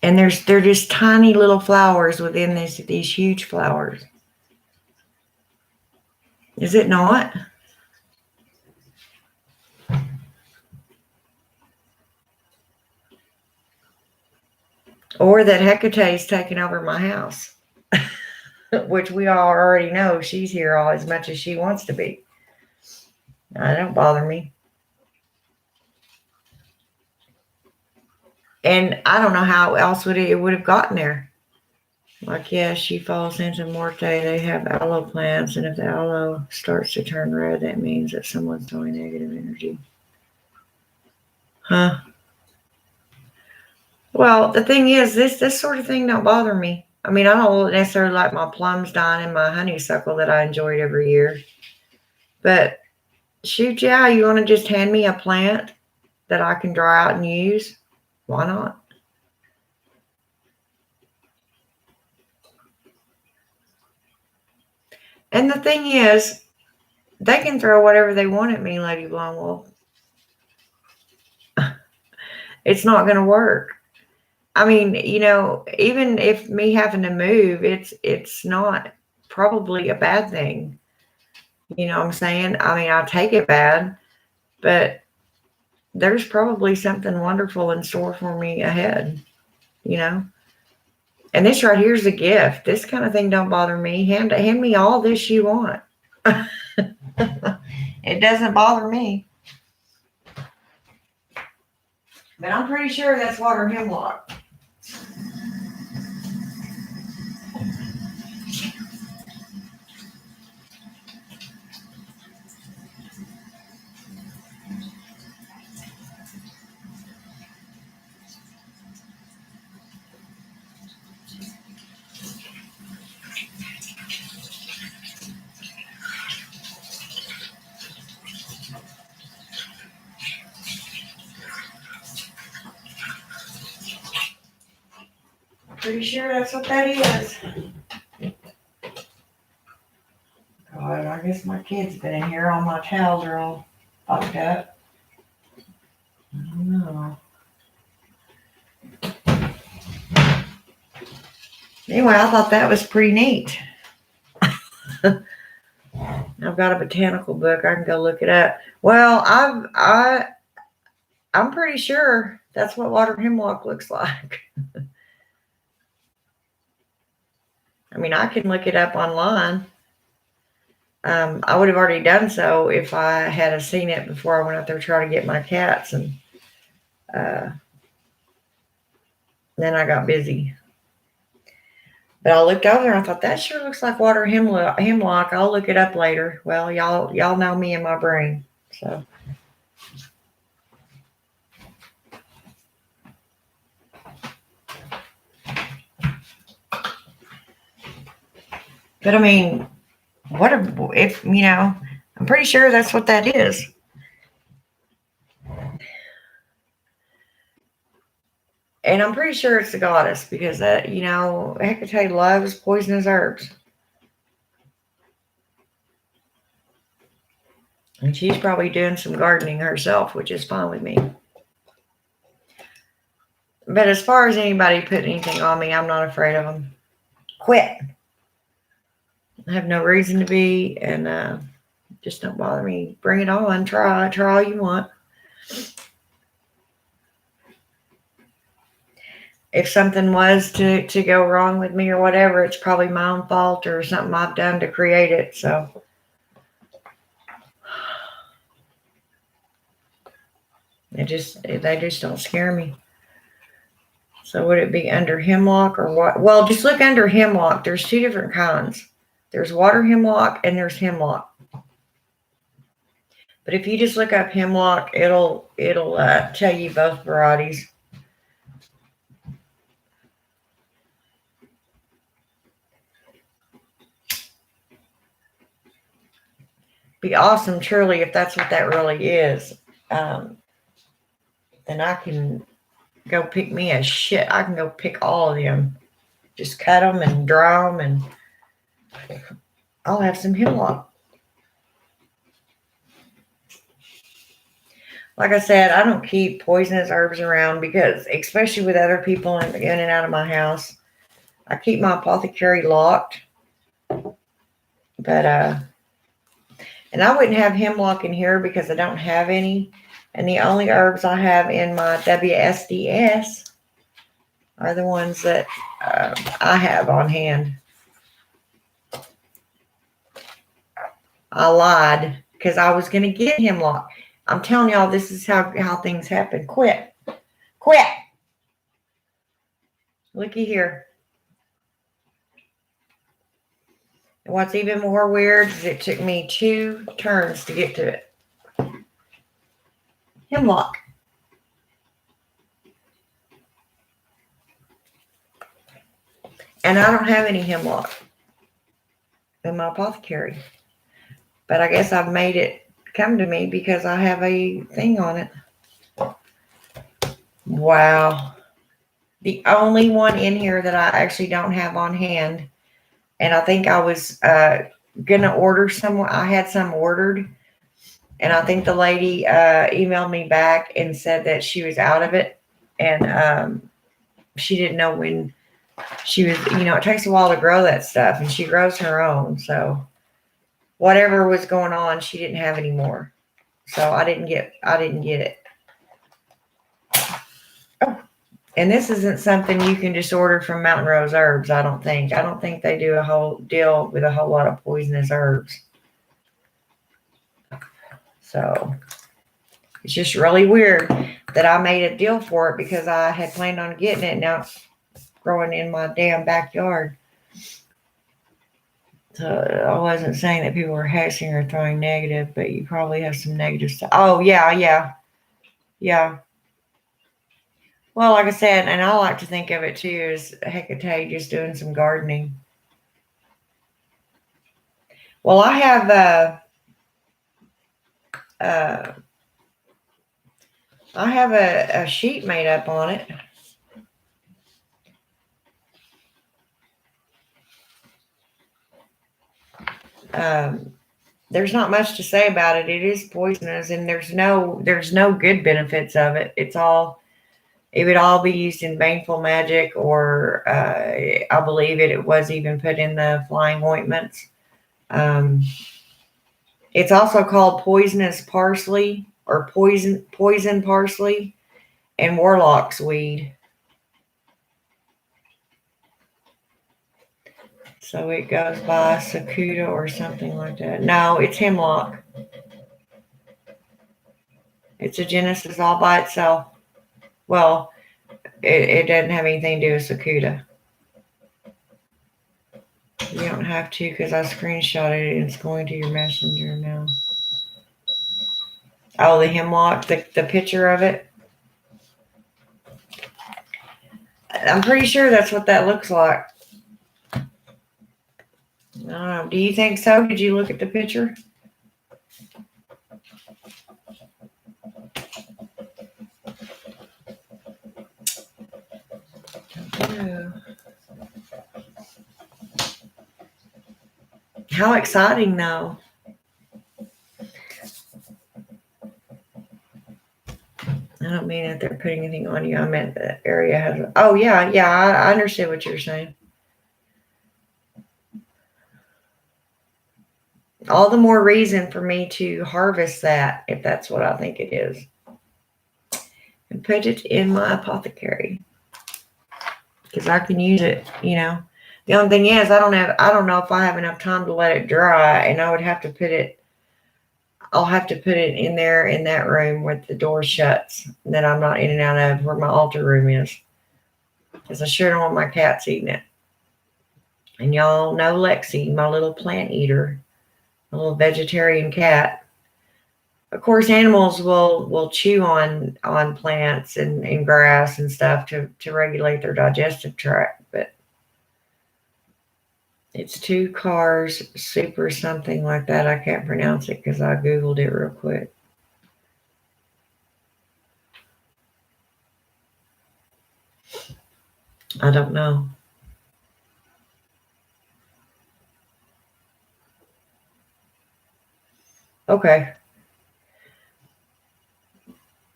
And they're just tiny little flowers within these huge flowers. Is it not? Or that Hecate is taking over my house. Which we all already know she's here all as much as she wants to be. That don't bother me. And I don't know how else it would have gotten there. Like, yeah, she falls into Morte. They have aloe plants, and if the aloe starts to turn red, that means that someone's throwing negative energy. Huh? Well, the thing is, this sort of thing don't bother me. I mean, I don't necessarily like my plums dying and my honeysuckle that I enjoyed every year. But shoot, yeah, you want to just hand me a plant that I can dry out and use? Why not? And the thing is, they can throw whatever they want at me, Lady Blonde Wolf. It's not going to work. I mean, you know, even if me having to move, it's not probably a bad thing. You know what I'm saying? I mean, I take it bad, but there's probably something wonderful in store for me ahead, you know? And this right here is a gift. This kind of thing don't bother me. Hand me all this you want. It doesn't bother me. But I'm pretty sure that's water hemlock. Pretty sure that's what that is. God, I guess my kids been in here. All my towels are all fucked up. I don't know. Anyway, I thought that was pretty neat. I've got a botanical book. I can go look it up. Well, I'm pretty sure that's what water hemlock looks like. I mean, I can look it up online. I would have already done so if I had seen it before I went out there trying to get my cats, and then I got busy. But I looked over and I thought that sure looks like water hemlock. I'll look it up later. Well, y'all know me and my brain, so. But I mean, if I'm pretty sure that's what that is. And I'm pretty sure it's the goddess because Hecate loves poisonous herbs. And she's probably doing some gardening herself, which is fine with me. But as far as anybody putting anything on me, I'm not afraid of them. Quit. I have no reason to be, and just don't bother me. Bring it on. Try all you want. If something was to go wrong with me or whatever, it's probably my own fault or something I've done to create it. So they just don't scare me. So would it be under hemlock or what? Well, just look under hemlock. There's two different kinds. There's water hemlock and there's hemlock. But if you just look up hemlock, it'll tell you both varieties. Be awesome, truly, if that's what that really is. Then I can go pick me a shit. I can go pick all of them. Just cut them and dry them, and I'll have some hemlock. Like I said, I don't keep poisonous herbs around because, especially with other people in and out of my house, I keep my apothecary locked. But and I wouldn't have hemlock in here because I don't have any. And the only herbs I have in my WSDS are the ones that I have on hand. I lied because I was going to get hemlock. I'm telling y'all, this is how things happen. Quit. Looky here. And what's even more weird is it took me 2 turns to get to it. Hemlock. And I don't have any hemlock in my apothecary. But I guess I've made it come to me because I have a thing on it. Wow. The only one in here that I actually don't have on hand, and I think I was gonna order some. I had some ordered, and I think the lady emailed me back and said that she was out of it, and she didn't know when she was. It takes a while to grow that stuff, and she grows her own. So whatever was going on, she didn't have any more. So I didn't get it. Oh, and this isn't something you can just order from Mountain Rose Herbs, I don't think. I don't think they do a whole deal with a whole lot of poisonous herbs. So it's just really weird that I made a deal for it because I had planned on getting it. Now it's growing in my damn backyard. So I wasn't saying that people were hexing or throwing negative, but you probably have some negative stuff. Oh, yeah. Well, like I said, and I like to think of it too as Hecate just doing some gardening. Well, I have a sheet made up on it. There's not much to say about it. It is poisonous, and there's no good benefits of it. It would all be used in baneful magic, or I believe it was even put in the flying ointments. It's also called poisonous parsley, or poison parsley, and warlock's weed. So it goes by Sakuta or something like that. No, it's hemlock. It's a Genesis all by itself. Well, it doesn't have anything to do with Sakuta. You don't have to, because I screenshotted it and it's going to your messenger now. Oh, the hemlock, the picture of it. I'm pretty sure that's what that looks like. I don't know. Do you think so? Did you look at the picture? How exciting, though. I don't mean that they're putting anything on you. I meant the area has. Oh, yeah. I understand what you're saying. All the more reason for me to harvest that, if that's what I think it is, and put it in my apothecary, because I can use it. The only thing is, I don't know if I have enough time to let it dry, and I would have to put it. I'll have to put it in there in that room where the door shuts, that I'm not in and out of, where my altar room is, because I sure don't want my cats eating it. And y'all know Lexi, my little plant eater, a little vegetarian cat. Of course, animals will chew on plants and grass and stuff to regulate their digestive tract, but it's 2 cars super something like that. I can't pronounce it because I Googled it real quick. I don't know. Okay.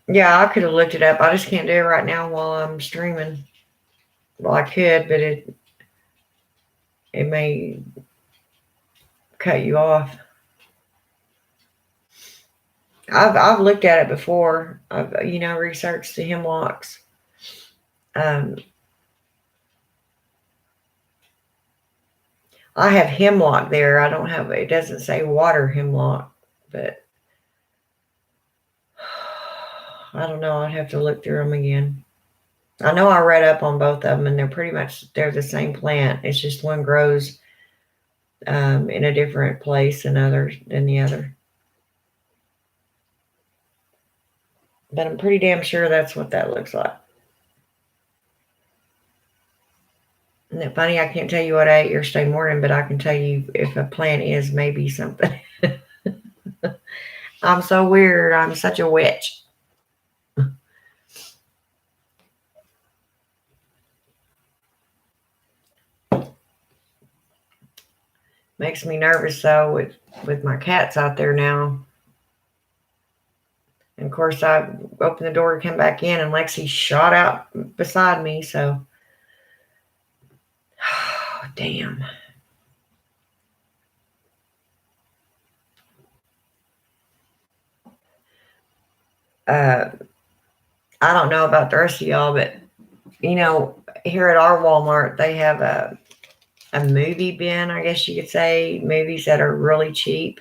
Yeah, I could have looked it up. I just can't do it right now while I'm streaming. Well, I could, but it may cut you off. I've looked at it before. I've researched the hemlocks. I have hemlock there. I don't have. It doesn't say water hemlock, but I don't know. I'd have to look through them again. I know I read up on both of them, and they're the same plant. It's just one grows in a different place than the other. But I'm pretty damn sure that's what that looks like. Isn't it funny? I can't tell you what I ate yesterday morning, but I can tell you if a plant is maybe something. I'm so weird. I'm such a witch. Makes me nervous though with my cats out there now. And of course I opened the door to come back in and Lexi shot out beside me, so damn. I don't know about the rest of y'all, but here at our Walmart they have a movie bin, I guess you could say, movies that are really cheap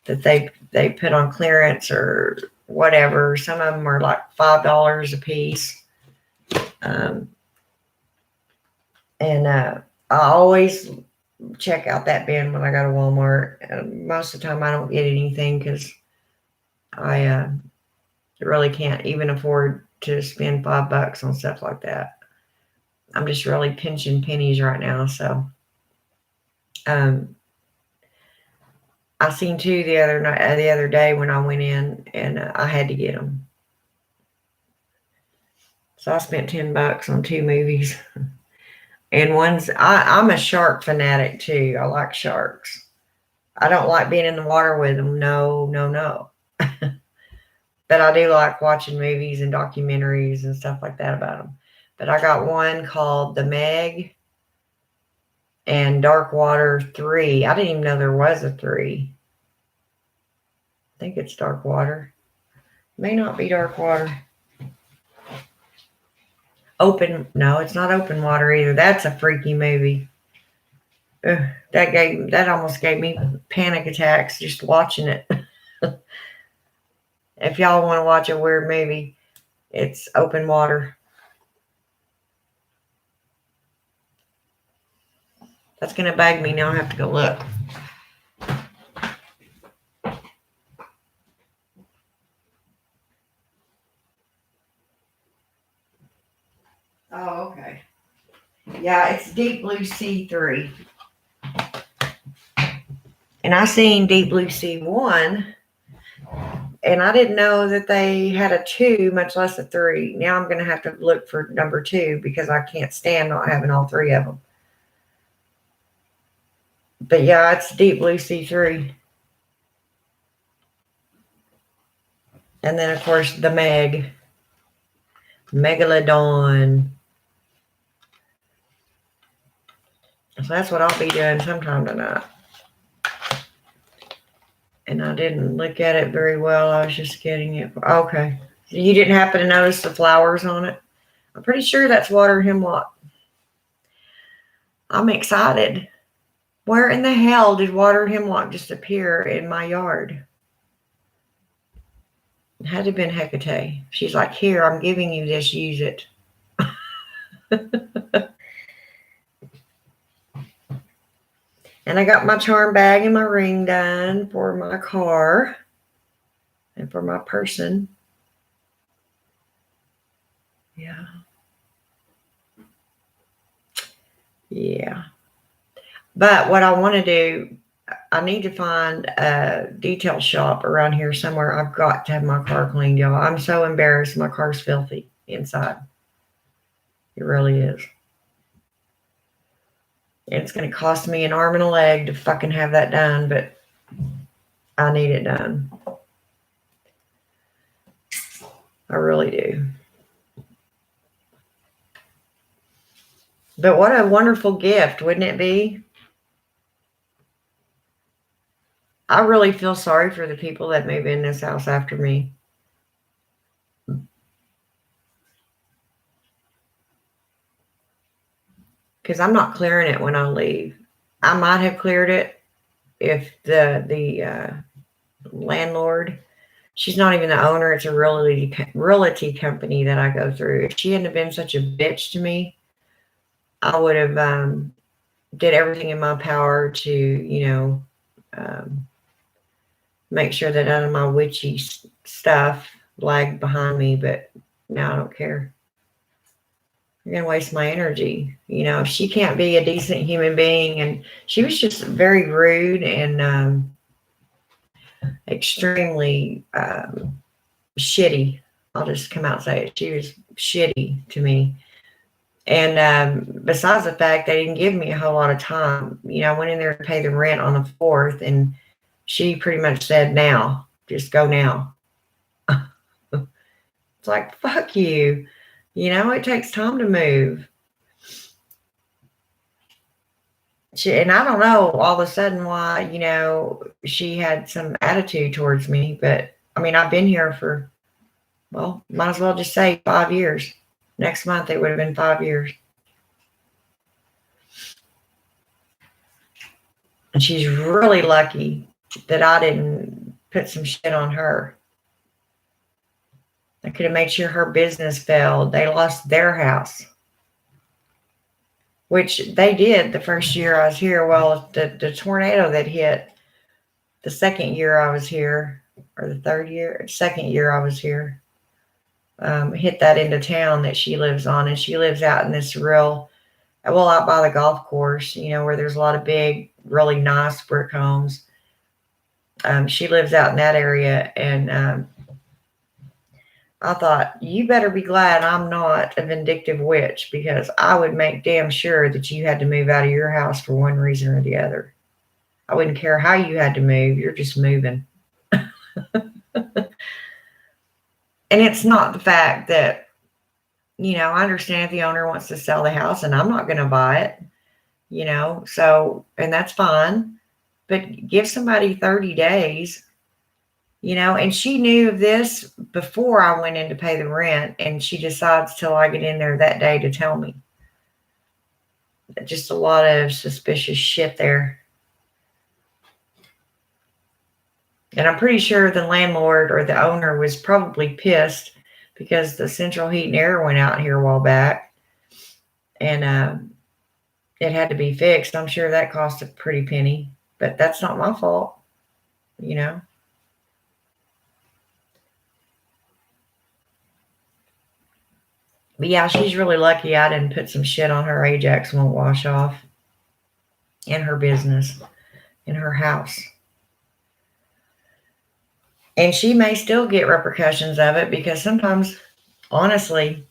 that they put on clearance or whatever. Some of them are like $5 a piece. And I always check out that bin when I go to Walmart. Most of the time I don't get anything because I really can't even afford to spend $5 on stuff like that. I'm just really pinching pennies right now. So I seen 2 the other day when I went in, and I had to get them. So I spent $10 on 2 movies. And I'm a shark fanatic too. I like sharks. I don't like being in the water with them. No, no, no. But I do like watching movies and documentaries and stuff like that about them. But I got one called The Meg and Dark Water 3. I didn't even know there was a 3. I think it's Dark Water. May not be Dark Water. No, it's not Open Water either. That's a freaky movie. Ugh, that almost gave me panic attacks just watching it. If y'all want to watch a weird movie, it's Open Water. That's going to bug me. Now I have to go look. Oh, okay. Yeah, it's Deep Blue Sea 3. And I seen Deep Blue Sea 1, and I didn't know that they had a 2, much less a 3. Now I'm going to have to look for number 2 because I can't stand not having all 3 of them. But yeah, it's Deep Blue Sea 3. And then, of course, the Meg. Megalodon. So that's what I'll be doing sometime tonight. And I didn't look at it very well. I was just getting it. Okay. You didn't happen to notice the flowers on it? I'm pretty sure that's water hemlock. I'm excited. Where in the hell did water hemlock just appear in my yard? It had to have been Hecate. She's like, here, I'm giving you this. Use it. And I got my charm bag and my ring done for my car and for my person. Yeah. Yeah. But what I want to do, I need to find a detail shop around here somewhere. I've got to have my car cleaned, y'all. I'm so embarrassed. My car's filthy inside. It really is. It's going to cost me an arm and a leg to fucking have that done, but I need it done. I really do. But what a wonderful gift, wouldn't it be? I really feel sorry for the people that move in this house after me. Because I'm not clearing it when I leave. I might have cleared it if the landlord, she's not even the owner, it's a realty company that I go through. If she hadn't been such a bitch to me, I would have did everything in my power to, make sure that none of my witchy stuff lagged behind me. But now I don't care. You're going to waste my energy. She can't be a decent human being. And she was just very rude and extremely shitty. I'll just come out and say it. She was shitty to me. And besides the fact they didn't give me a whole lot of time, I went in there to pay the rent on the 4th, and she pretty much said, now, just go now. It's like, fuck you. It takes time to move. And I don't know all of a sudden why, she had some attitude towards me. But, I've been here for, well, might as well just say 5 years. Next month, it would have been 5 years. And she's really lucky that I didn't put some shit on her. I could have made sure her business failed. They lost their house, which they did the first year I was here. Well, the tornado that hit the second year I was here, or the second year I was here, hit that into town that she lives on. And she lives out in this out by the golf course, where there's a lot of big, really nice brick homes. She lives out in that area. And I thought, you better be glad I'm not a vindictive witch, because I would make damn sure that you had to move out of your house for one reason or the other. I wouldn't care how you had to move. You're just moving. And it's not the fact that, I understand if the owner wants to sell the house and I'm not going to buy it, so, and that's fine, but give somebody 30 days, and she knew of this before I went in to pay the rent, and she decides till I get in there that day to tell me. Just a lot of suspicious shit there. And I'm pretty sure the landlord or the owner was probably pissed because the central heat and air went out here a while back, and it had to be fixed. I'm sure that cost a pretty penny, but that's not my fault, But yeah, she's really lucky I didn't put some shit on her Ajax won't wash off in her business, in her house. And she may still get repercussions of it because sometimes, honestly,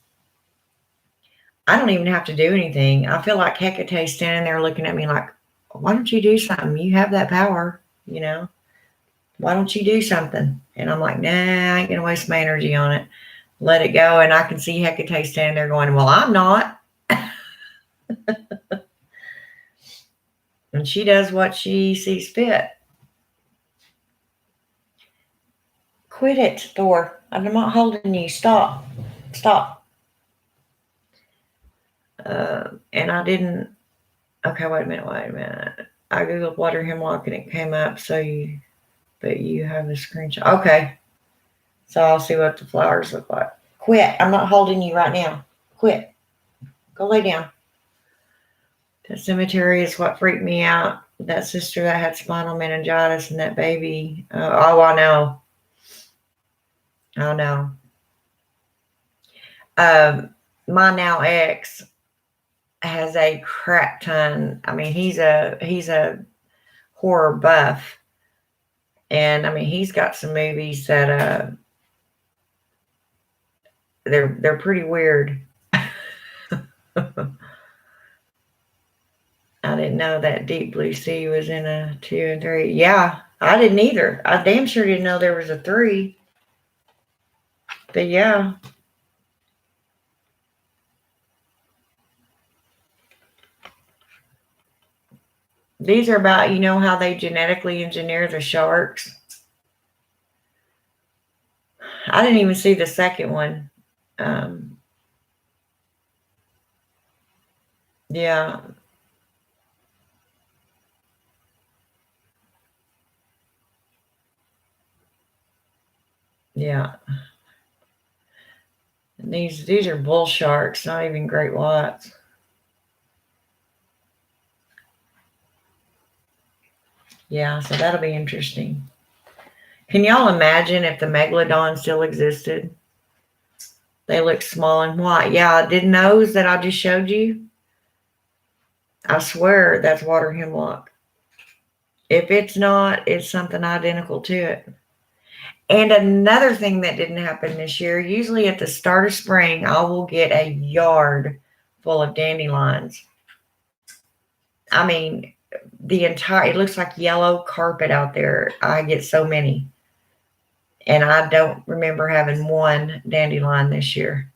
I don't even have to do anything. I feel like Hecate's standing there looking at me like, why don't you do something? You have that power, Why don't you do something? And I'm like, nah, I ain't going to waste my energy on it. Let it go. And I can see Hecate standing there going, well, I'm not. And she does what she sees fit. Quit it, Thor. I'm not holding you. Stop. And I didn't. Okay, wait a minute. I googled water hemlock and it came up. But you have the screenshot. Okay. So I'll see what the flowers look like. Quit. I'm not holding you right now. Quit. Go lay down. That cemetery is what freaked me out. That sister that had spinal meningitis and that baby. I know. My now ex has a crap ton. I mean, he's a horror buff, and I mean, he's got some movies that they're pretty weird. I didn't know that Deep Blue Sea was in a 2 and 3. Yeah, I didn't either. I damn sure didn't know there was a 3. But yeah. These are about, how they genetically engineer the sharks. I didn't even see the second one. Yeah. Yeah. And these are bull sharks, not even great whites. Yeah, so that'll be interesting. Can y'all imagine if the megalodon still existed? They look small and white. Yeah, didn't those that I just showed you? I swear that's water hemlock. If it's not, it's something identical to it. And another thing that didn't happen this year, usually at the start of spring, I will get a yard full of dandelions. I mean, it looks like yellow carpet out there. I get so many. And I don't remember having one dandelion this year.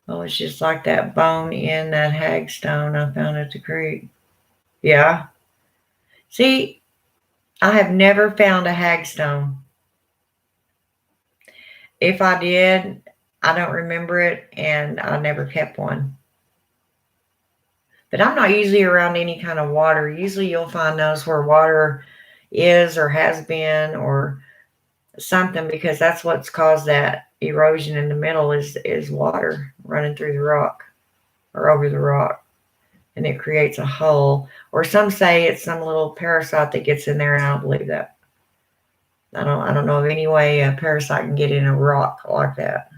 Oh, it's just like that bone in that hagstone I found at the creek. Yeah. See, I have never found a hagstone. If I did, I don't remember it, and I never kept one. But I'm not usually around any kind of water. Usually you'll find those where water is or has been or something, because that's what's caused that erosion in the middle is water running through the rock or over the rock, and it creates a hole. Or some say it's some little parasite that gets in there, and I don't believe that. I don't know of any way a parasite can get in a rock like that.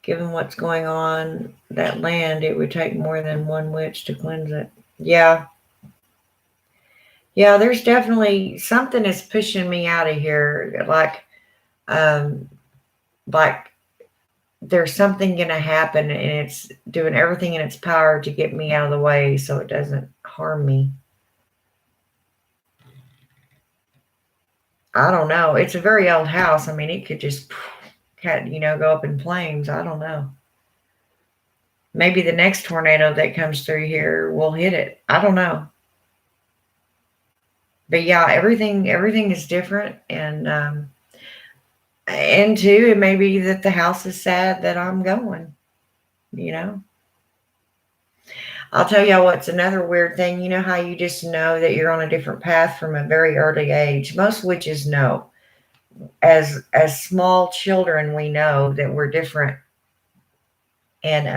Given what's going on that land, it would take more than one witch to cleanse it. Yeah. Yeah, there's definitely something is pushing me out of here. Like there's something going to happen, and it's doing everything in its power to get me out of the way so it doesn't harm me. I don't know. It's a very old house. I mean, it could just, go up in flames. I don't know. Maybe the next tornado that comes through here will hit it. I don't know. But yeah, everything is different, and two, it may be that the house is sad that I'm going. You know. I'll tell you what's another weird thing. You know how you just know that you're on a different path from a very early age? Most witches know. As small children, we know that we're different. And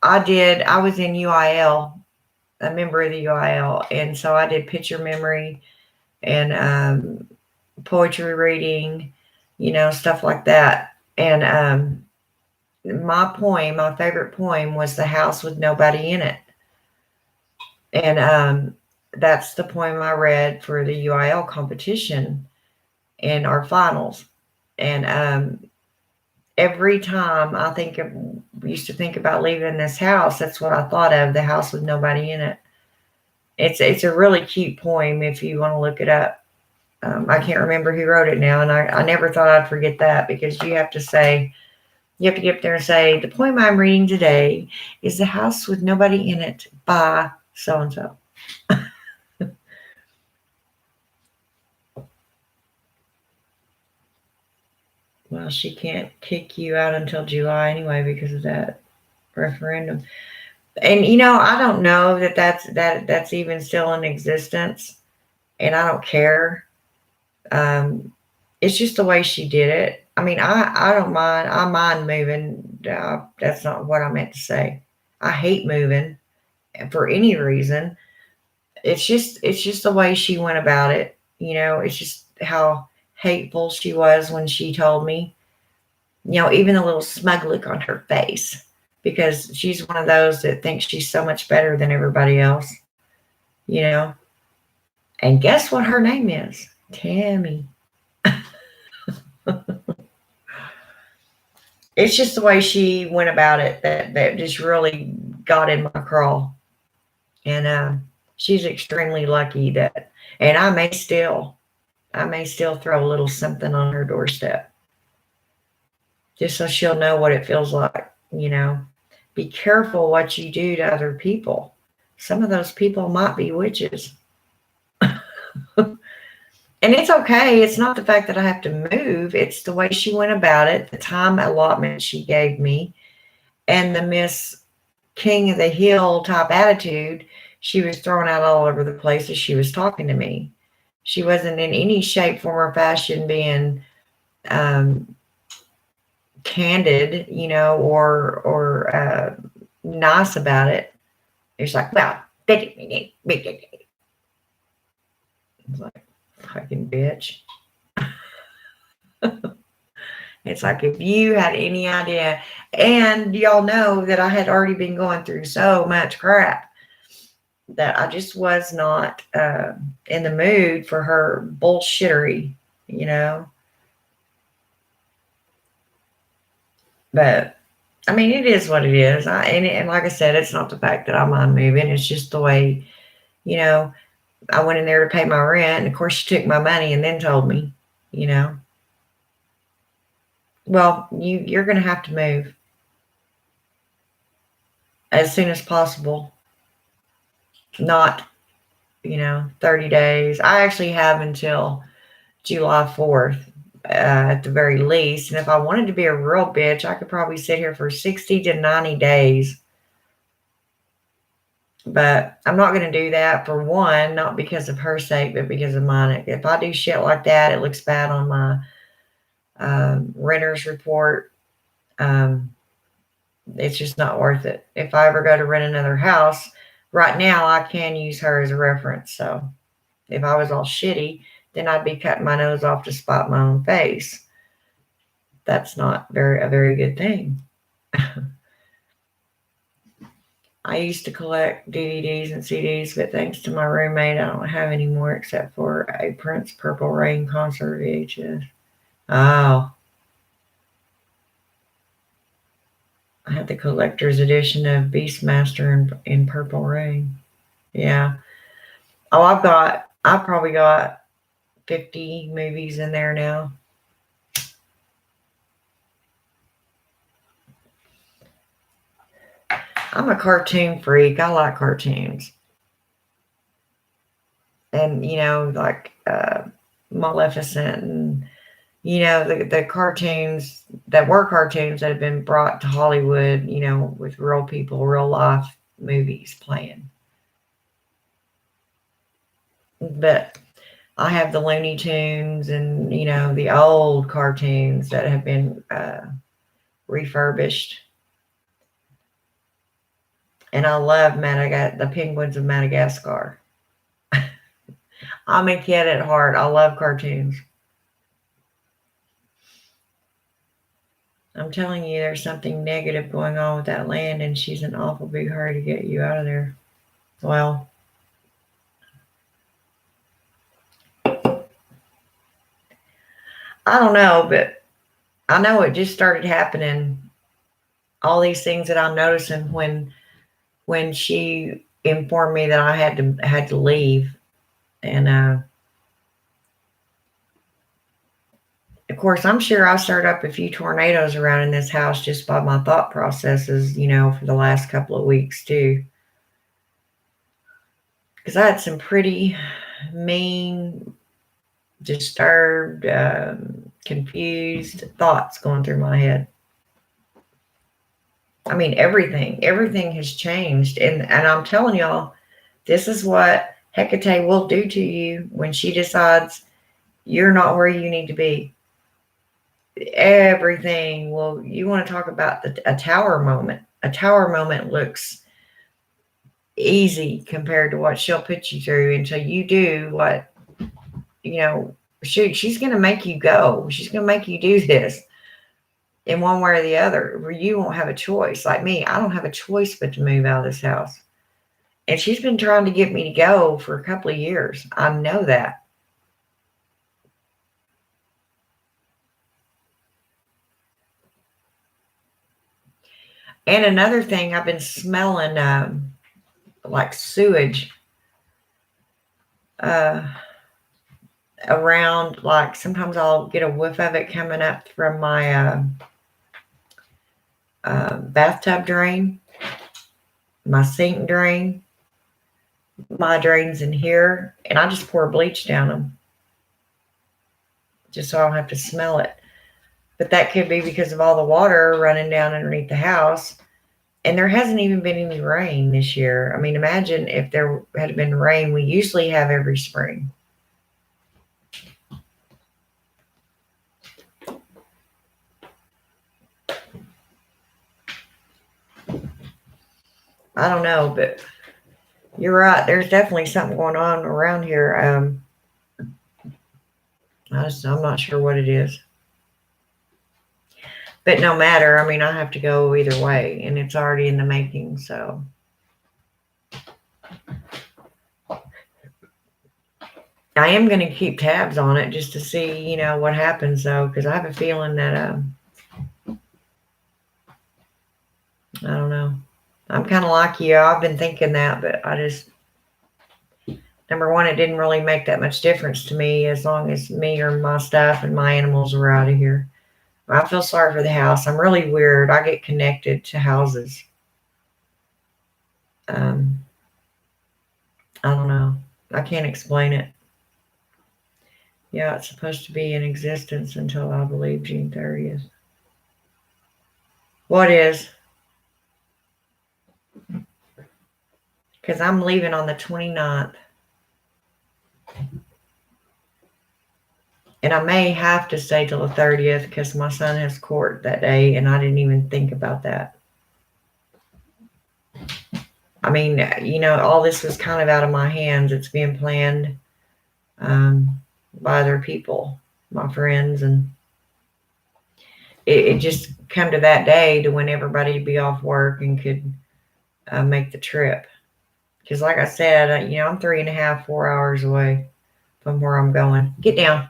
I was in UIL, a member of the UIL, and so I did picture memory and poetry reading, stuff like that. And my favorite poem was The House with Nobody in It. And that's the poem I read for the UIL competition in our finals. And every time used to think about leaving this house, that's what I thought of, The House with Nobody in It. It's a really cute poem if you want to look it up. I can't remember who wrote it now, and I never thought I'd forget that, because you have to get up there and say, the poem I'm reading today is The House with Nobody in It by so-and-so. Well, she can't kick you out until July anyway because of that referendum. And I don't know that's even still in existence, and I don't care. It's just the way she did it. I mean, I don't mind. I mind moving. That's not what I meant to say. I hate moving for any reason. It's just the way she went about it. It's just how hateful she was when she told me. Even a little smug look on her face, because she's one of those that thinks she's so much better than everybody else. And guess what her name is? Tammy. It's just the way she went about it that just really got in my crawl. And she's extremely lucky and I may still throw a little something on her doorstep, just so she'll know what it feels like. Be careful what you do to other people. Some of those people might be witches. And it's okay. It's not the fact that I have to move. It's the way she went about it, the time allotment she gave me, and the Miss King of the Hill type attitude she was throwing out all over the place as she was talking to me. She wasn't in any shape, form, or fashion being candid, or nice about it. It's like, well, it's like, fucking bitch. It's like, if you had any idea, and y'all know that I had already been going through so much crap that I just was not in the mood for her bullshittery, But I mean, it is what it is. And like I said, it's not the fact that I mind moving. It's just the way, I went in there to pay my rent, and of course she took my money and then told me, well, you're going to have to move as soon as possible. Not, 30 days. I actually have until July 4th at the very least. And if I wanted to be a real bitch, I could probably sit here for 60 to 90 days. But I'm not going to do that, for one, not because of her sake, but because of mine. If I do shit like that, it looks bad on my renter's report. It's just not worth it. If I ever go to rent another house, right now I can use her as a reference. So if I was all shitty, then I'd be cutting my nose off to spite my own face. That's not a very good thing. I used to collect DVDs and CDs, but thanks to my roommate, I don't have any more except for a Prince Purple Rain concert VHS. Oh. had the collector's edition of Beastmaster in Purple Rain. Yeah. Oh, I've probably got 50 movies in there now. I'm a cartoon freak. I like cartoons. And, like Maleficent and, the cartoons that were cartoons that have been brought to Hollywood, with real people, real life movies playing. But I have the Looney Tunes and, the old cartoons that have been refurbished. And I love the Penguins of Madagascar. I'm a kid at heart. I love cartoons. I'm telling you, there's something negative going on with that land, and she's in awful big hurry to get you out of there. Well, I don't know, but I know it just started happening. All these things that I'm noticing when she informed me that I had to leave, and of course, I'm sure I stirred up a few tornadoes around in this house just by my thought processes, for the last couple of weeks too. Because I had some pretty mean, disturbed, confused thoughts going through my head. I mean, everything has changed. And I'm telling y'all, this is what Hecate will do to you when she decides you're not where you need to be. Everything you want to talk about a tower moment. A tower moment looks easy compared to what she'll put you through until you do what, she's going to make you go. She's going to make you do this in one way or the other, where you won't have a choice. Like me, I don't have a choice but to move out of this house. And she's been trying to get me to go for a couple of years. I know that. And another thing, I've been smelling like sewage around. Like sometimes I'll get a whiff of it coming up from my bathtub drain, my sink drain, my drains in here, and I just pour bleach down them just so I don't have to smell it. But that could be because of all the water running down underneath the house. And there hasn't even been any rain this year. I mean, imagine if there had been rain we usually have every spring. I don't know, but you're right. There's definitely something going on around here. I'm not sure what it is. But no matter, I mean, I have to go either way, and it's already in the making, so. I am going to keep tabs on it just to see, what happens, though, because I have a feeling that, I don't know. I'm kind of like you. I've been thinking that, but number one, it didn't really make that much difference to me as long as me or my stuff and my animals were out of here. I feel sorry for the house. I'm really weird. I get connected to houses. I don't know. I can't explain it. Yeah, it's supposed to be in existence until, I believe, June 30th. What is? Because I'm leaving on the 29th. And I may have to stay till the 30th because my son has court that day, and I didn't even think about that. I mean, all this was kind of out of my hands. It's being planned by other people, my friends, and it just come to that day to when everybody would be off work and could make the trip. Because like I said, I'm 3.5, 4 hours away from where I'm going. Get down.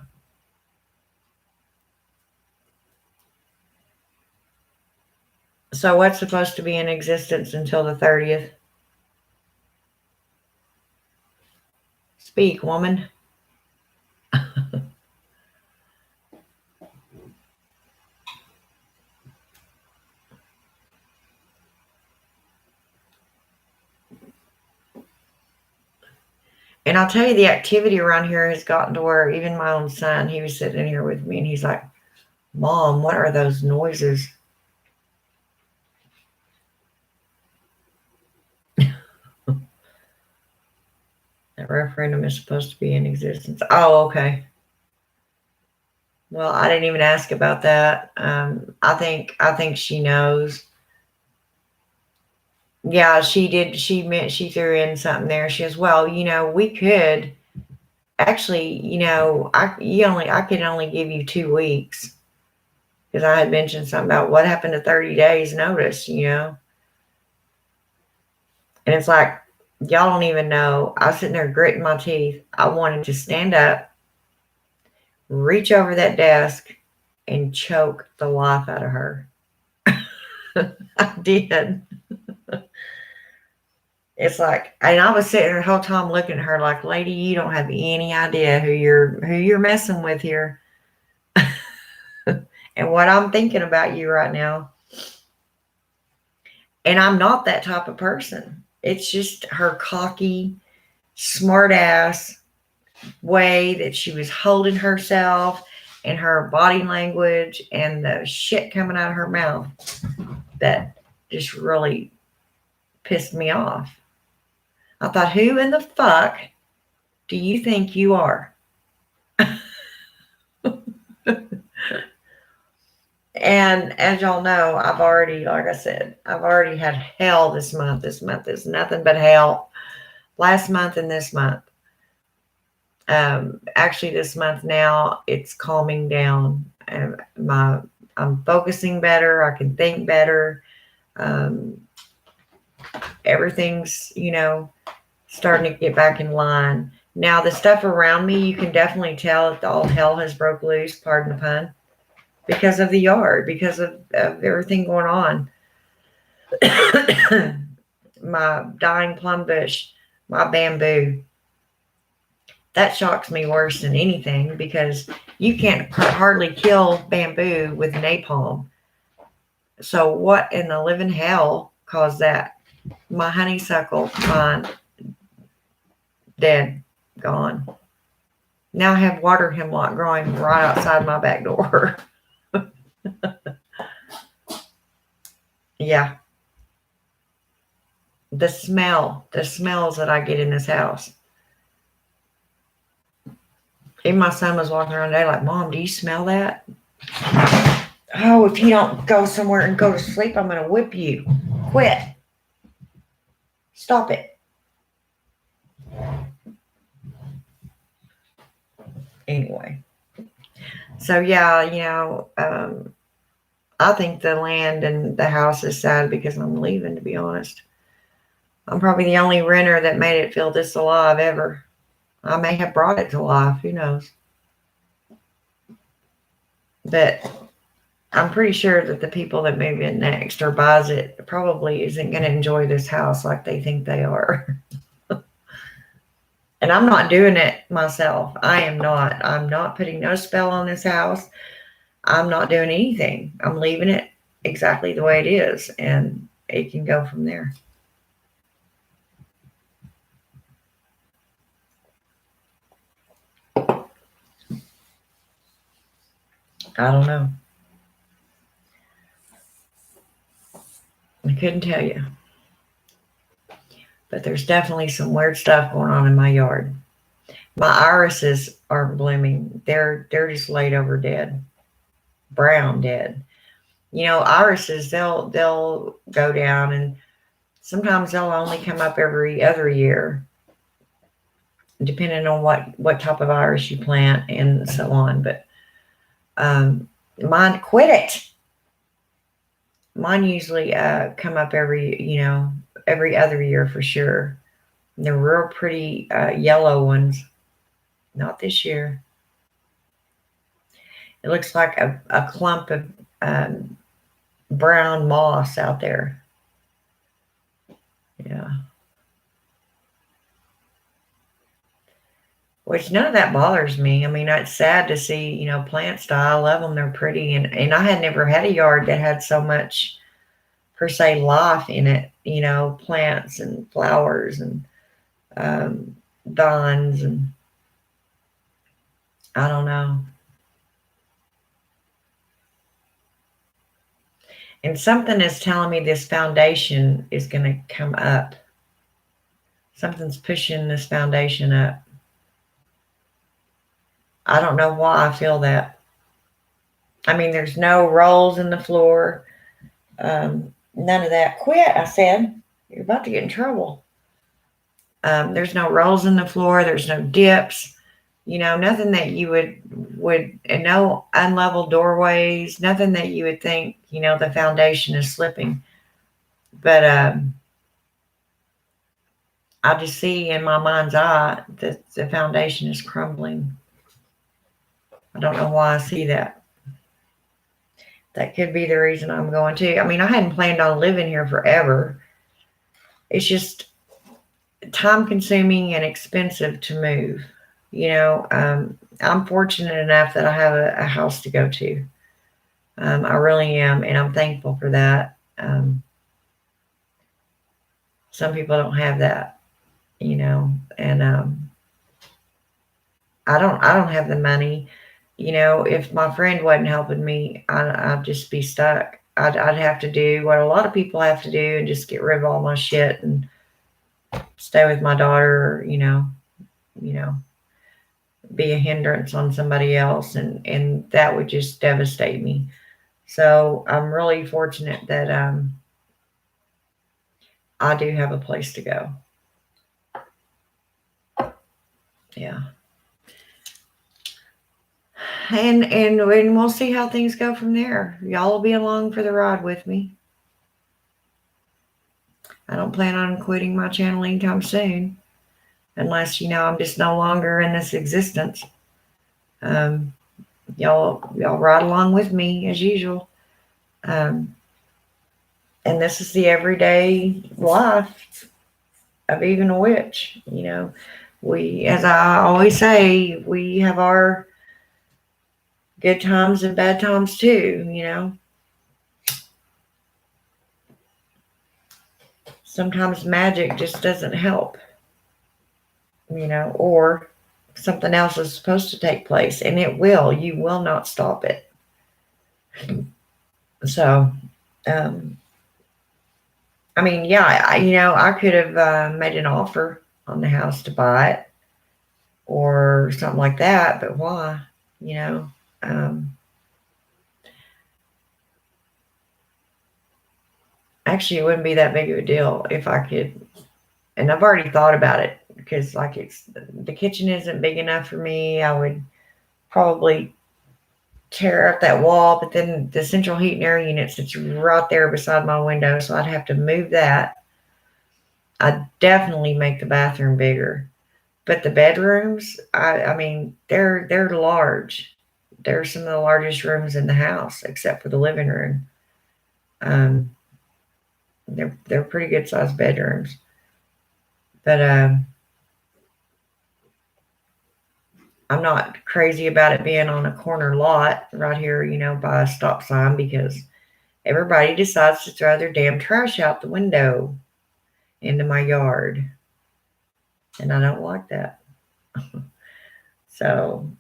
So what's supposed to be in existence until the 30th? Speak, woman. And I'll tell you, the activity around here has gotten to where even my own son, he was sitting in here with me and he's like, Mom, what are those noises? That referendum is supposed to be in existence. Oh, okay. Well, I didn't even ask about that. I think she knows. Yeah, she did. She threw in something there. She goes, well, we could actually, I could only give you 2 weeks because I had mentioned something about what happened to 30 days notice. And it's like, y'all don't even know. I was sitting there gritting my teeth. I wanted to stand up, reach over that desk, and choke the life out of her. I did. It's like, and I was sitting there the whole time looking at her like, lady, you don't have any idea who you're messing with here. And what I'm thinking about you right now. And I'm not that type of person. It's just her cocky, smart ass way that she was holding herself and her body language and the shit coming out of her mouth that just really pissed me off. I thought, who in the fuck do you think you are? And as y'all know, like I said, I've already had hell this month. This month is nothing but hell. Last month and this month. Actually, this month now, it's calming down. I'm focusing better. I can think better. Everything's, starting to get back in line. Now, the stuff around me, you can definitely tell that all hell has broke loose, pardon the pun, because of the yard, because of everything going on. My dying plum bush, my bamboo, that shocks me worse than anything because you can't hardly kill bamboo with napalm. So what in the living hell caused that? My honeysuckle vine, dead, gone. Now I have water hemlock growing right outside my back door. Yeah. The smells that I get in this house. Even my son was walking around today like, Mom, do you smell that? Oh, if you don't go somewhere and go to sleep, I'm going to whip you. Quit. Stop it. Anyway. So, yeah, I think the land and the house is sad because I'm leaving, to be honest. I'm probably the only renter that made it feel this alive ever. I may have brought it to life. Who knows? But I'm pretty sure that the people that move in next or buys it probably isn't going to enjoy this house like they think they are. And I'm not doing it myself. I'm not putting no spell on this house. I'm not doing anything. I'm leaving it exactly the way it is, and it can go from there. I don't know. I couldn't tell you. But there's definitely some weird stuff going on in my yard. My irises aren't blooming. They're just laid over dead. Brown dead. Irises, they'll go down, and sometimes they'll only come up every other year, depending on what type of iris you plant and so on. But mine, quit it. Mine usually come up every other year for sure. And they're real pretty yellow ones. Not this year. It looks like a clump of brown moss out there. Yeah. Which none of that bothers me. I mean, it's sad to see, plants die. I love them. They're pretty. And I had never had a yard that had so much, per se, life in it, plants and flowers and vines. And I don't know. And something is telling me this foundation is going to come up. Something's pushing this foundation up. I don't know why I feel that. I mean, there's no rolls in the floor. None of that. Quit, I said. You're about to get in trouble. There's no rolls in the floor. There's no dips. Nothing that you would, and no unlevel doorways. Nothing that you would think, the foundation is slipping. But I just see in my mind's eye that the foundation is crumbling. I don't know why I see that. That could be the reason I'm going to. I mean, I hadn't planned on living here forever. It's just time consuming and expensive to move. I'm fortunate enough that I have a house to go to. I really am, and I'm thankful for that. Some people don't have that, and I don't have the money. If my friend wasn't helping me, I'd just be stuck. I'd have to do what a lot of people have to do and just get rid of all my shit and stay with my daughter, or, be a hindrance on somebody else, and that would just devastate me. So I'm really fortunate that I do have a place to go. Yeah. And we'll see how things go from there. Y'all will be along for the ride with me. I don't plan on quitting my channel anytime soon, unless I'm just no longer in this existence. Y'all ride along with me as usual. And this is the everyday life of even a witch. We, as I always say, we have our good times and bad times too. Sometimes magic just doesn't help, or something else is supposed to take place, and it will. You will not stop it. So, I mean, yeah, I could have made an offer on the house to buy it or something like that, but why? Actually, it wouldn't be that big of a deal if I could, and I've already thought about it, because the kitchen isn't big enough for me. I would probably tear up that wall, but then the central heat and air unit sits right there beside my window, so I'd have to move that. I'd definitely make the bathroom bigger, but the bedrooms, I mean, they're large. They're some of the largest rooms in the house, except for the living room. They're pretty good sized bedrooms, but I'm not crazy about it being on a corner lot right here, by a stop sign, because everybody decides to throw their damn trash out the window into my yard. And I don't like that. So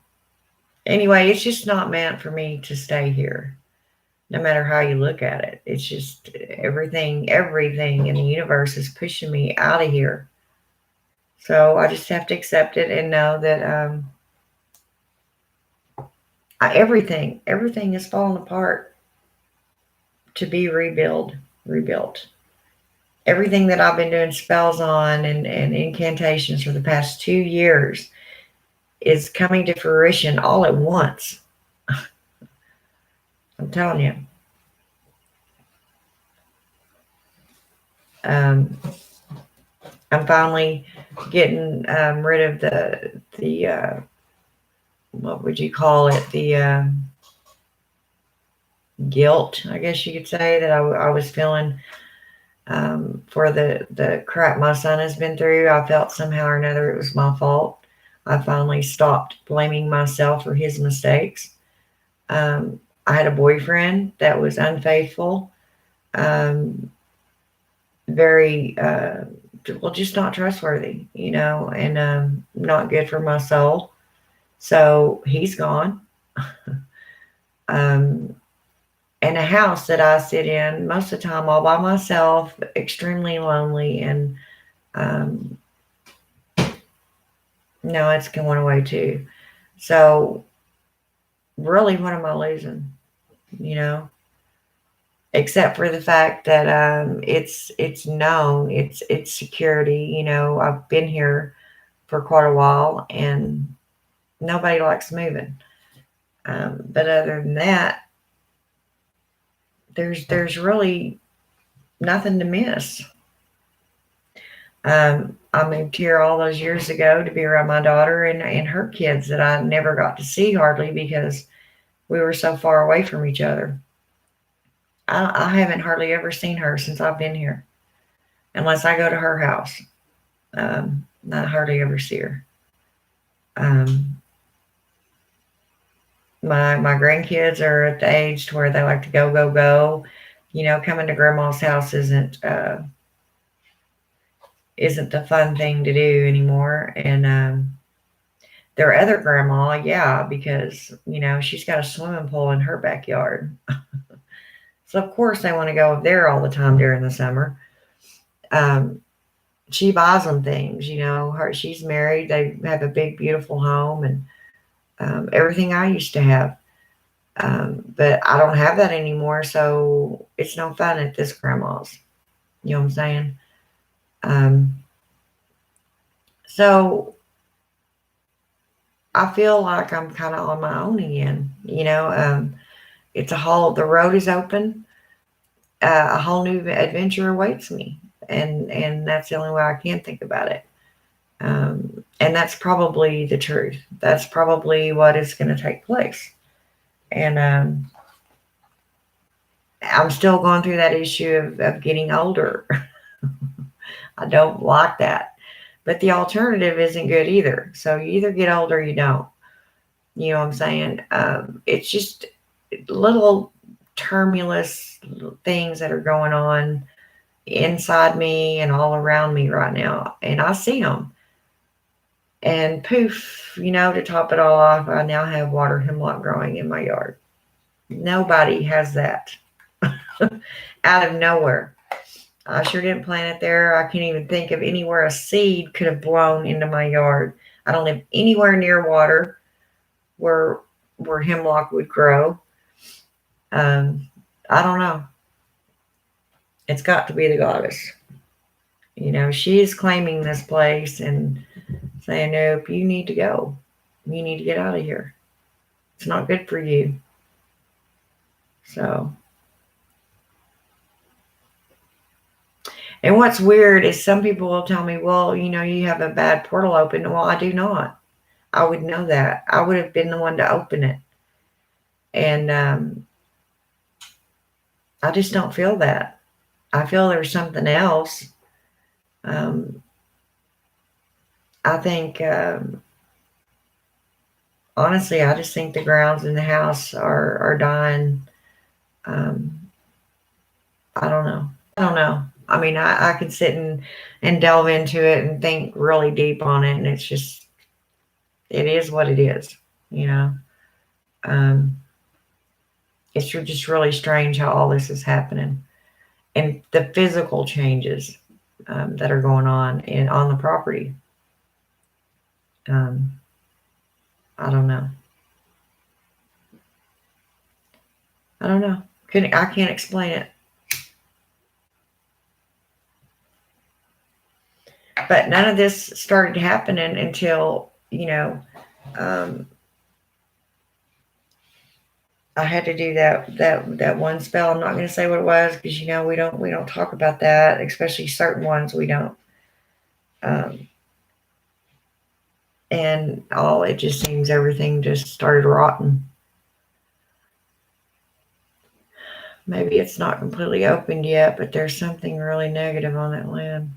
anyway, it's just not meant for me to stay here, no matter how you look at it. It's just everything in the universe is pushing me out of here. So I just have to accept it and know that everything is falling apart to be rebuilt. Everything that I've been doing spells on and incantations for the past 2 years is coming to fruition all at once. I'm telling you. I'm finally getting rid of the what would you call it? The guilt, I guess you could say, that I was feeling for the crap my son has been through. I felt somehow or another it was my fault. I finally stopped blaming myself for his mistakes. I had a boyfriend that was unfaithful, um, very, well, just not trustworthy, and not good for my soul. So he's gone. um, and a house that I sit in most of the time all by myself, extremely lonely, and um, no, it's going away too. So really, what am I losing? You know, except for the fact that it's known, it's security. I've been here for quite a while, and nobody likes moving. But other than that, there's really nothing to miss. I moved here all those years ago to be around my daughter and her kids that I never got to see hardly because we were so far away from each other. I haven't hardly ever seen her since I've been here, unless I go to her house. I hardly ever see her. Um, my grandkids are at the age to where they like to go, go, go. Coming to grandma's house isn't the fun thing to do anymore. And their other grandma, yeah, because she's got a swimming pool in her backyard. So of course they want to go there all the time during the summer. Um, she buys them things, she's married. They have a big, beautiful home and everything I used to have. But I don't have that anymore, so it's no fun at this grandma's. You know what I'm saying? Um, so I feel like I'm kind of on my own again. The road is open. A whole new adventure awaits me, and that's the only way I can think about it. And that's probably the truth. That's probably what is going to take place. And I'm still going through that issue of getting older. I don't like that. But the alternative isn't good either. So you either get older or you don't. You know what I'm saying? It's just little tumultuous things that are going on inside me and all around me right now. And I see them. And poof, to top it all off, I now have water hemlock growing in my yard. Nobody has that out of nowhere. I sure didn't plant it there. I can't even think of anywhere a seed could have blown into my yard. I don't live anywhere near water where hemlock would grow. I don't know. It's got to be the goddess. She's claiming this place and saying, nope, you need to go. You need to get out of here. It's not good for you. So, and what's weird is some people will tell me, well, you have a bad portal open. Well, I do not. I would know that. I would have been the one to open it. And I just don't feel that. I feel there's something else. I think, honestly, I just think the grounds in the house are dying. I don't know. I don't know. I mean, I could sit and delve into it and think really deep on it, and it is what it is, It's just really strange how all this is happening, and the physical changes that are going on the property. I don't know. I don't know. I can't explain it. But none of this started happening until, I had to do that one spell. I'm not going to say what it was because we don't talk about that, especially certain ones we don't. And it just seems everything just started rotting. Maybe it's not completely opened yet, but there's something really negative on that land.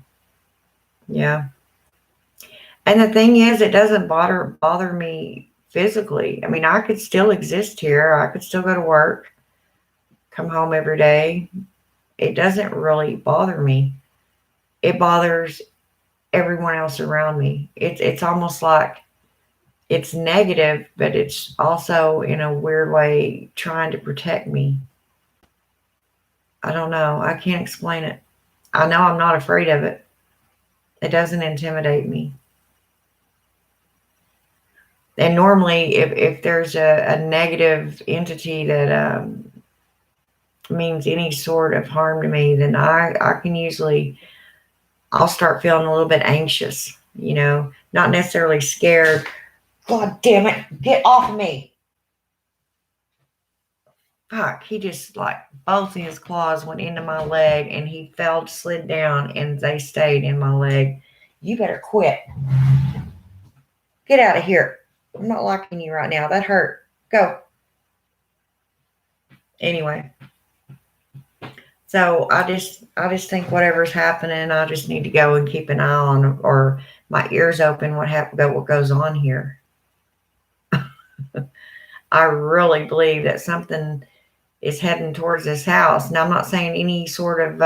Yeah. And the thing is, it doesn't bother me physically. I mean, I could still exist here. I could still go to work, come home every day. It doesn't really bother me. It bothers everyone else around me. It's almost like it's negative, but it's also in a weird way trying to protect me. I don't know. I can't explain it. I know I'm not afraid of it. It doesn't intimidate me. And normally, if there's a negative entity that means any sort of harm to me, then I can usually, I'll start feeling a little bit anxious, not necessarily scared. God damn it, get off of me. Fuck, he just like both of his claws went into my leg and he fell, slid down, and they stayed in my leg. You better quit. Get out of here. I'm not liking you right now. That hurt. Go. Anyway. So I just think whatever's happening, I just need to go and keep an eye on, or my ears open what goes on here. I really believe that something is heading towards this house. Now, I'm not saying any sort of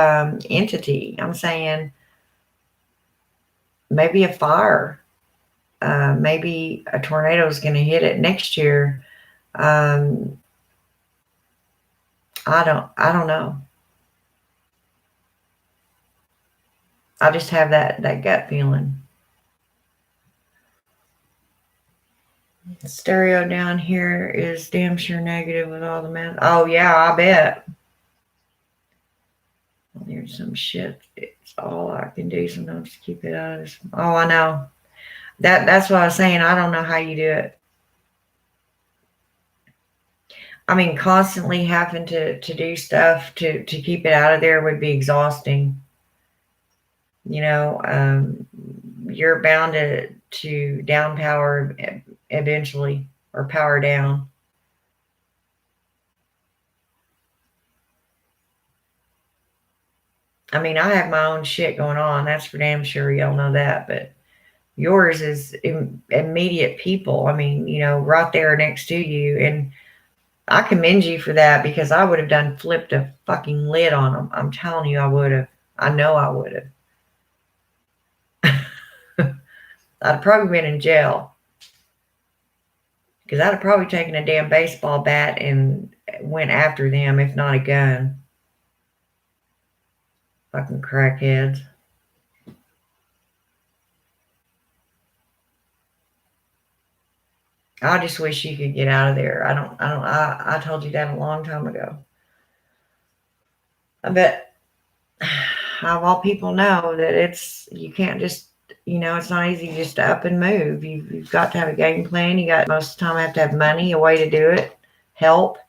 entity. I'm saying maybe a fire. Maybe a tornado is going to hit it next year. I don't know. I just have that gut feeling. Stereo down here is damn sure negative with all the math. Oh yeah, I bet. Well, there's some shit. It's all I can do sometimes to keep it out of this. Oh, I know. That's what I was saying. I don't know how you do it. I mean, constantly having to do stuff to keep it out of there would be exhausting. You're bound to down power eventually, or power down. I mean, I have my own shit going on. That's for damn sure. Y'all know that. But yours is immediate people. I mean, right there next to you. And I commend you for that, because I would have flipped a fucking lid on them. I'm telling you, I would have. I know I would have. I'd probably been in jail, because I'd have probably taken a damn baseball bat and went after them, if not a gun. Fucking crackheads. I just wish you could get out of there. I told you that a long time ago. I bet of all people know that you can't just, it's not easy just to up and move. You've got to have a game plan. You got, most of the time, have to have money, a way to do it, help.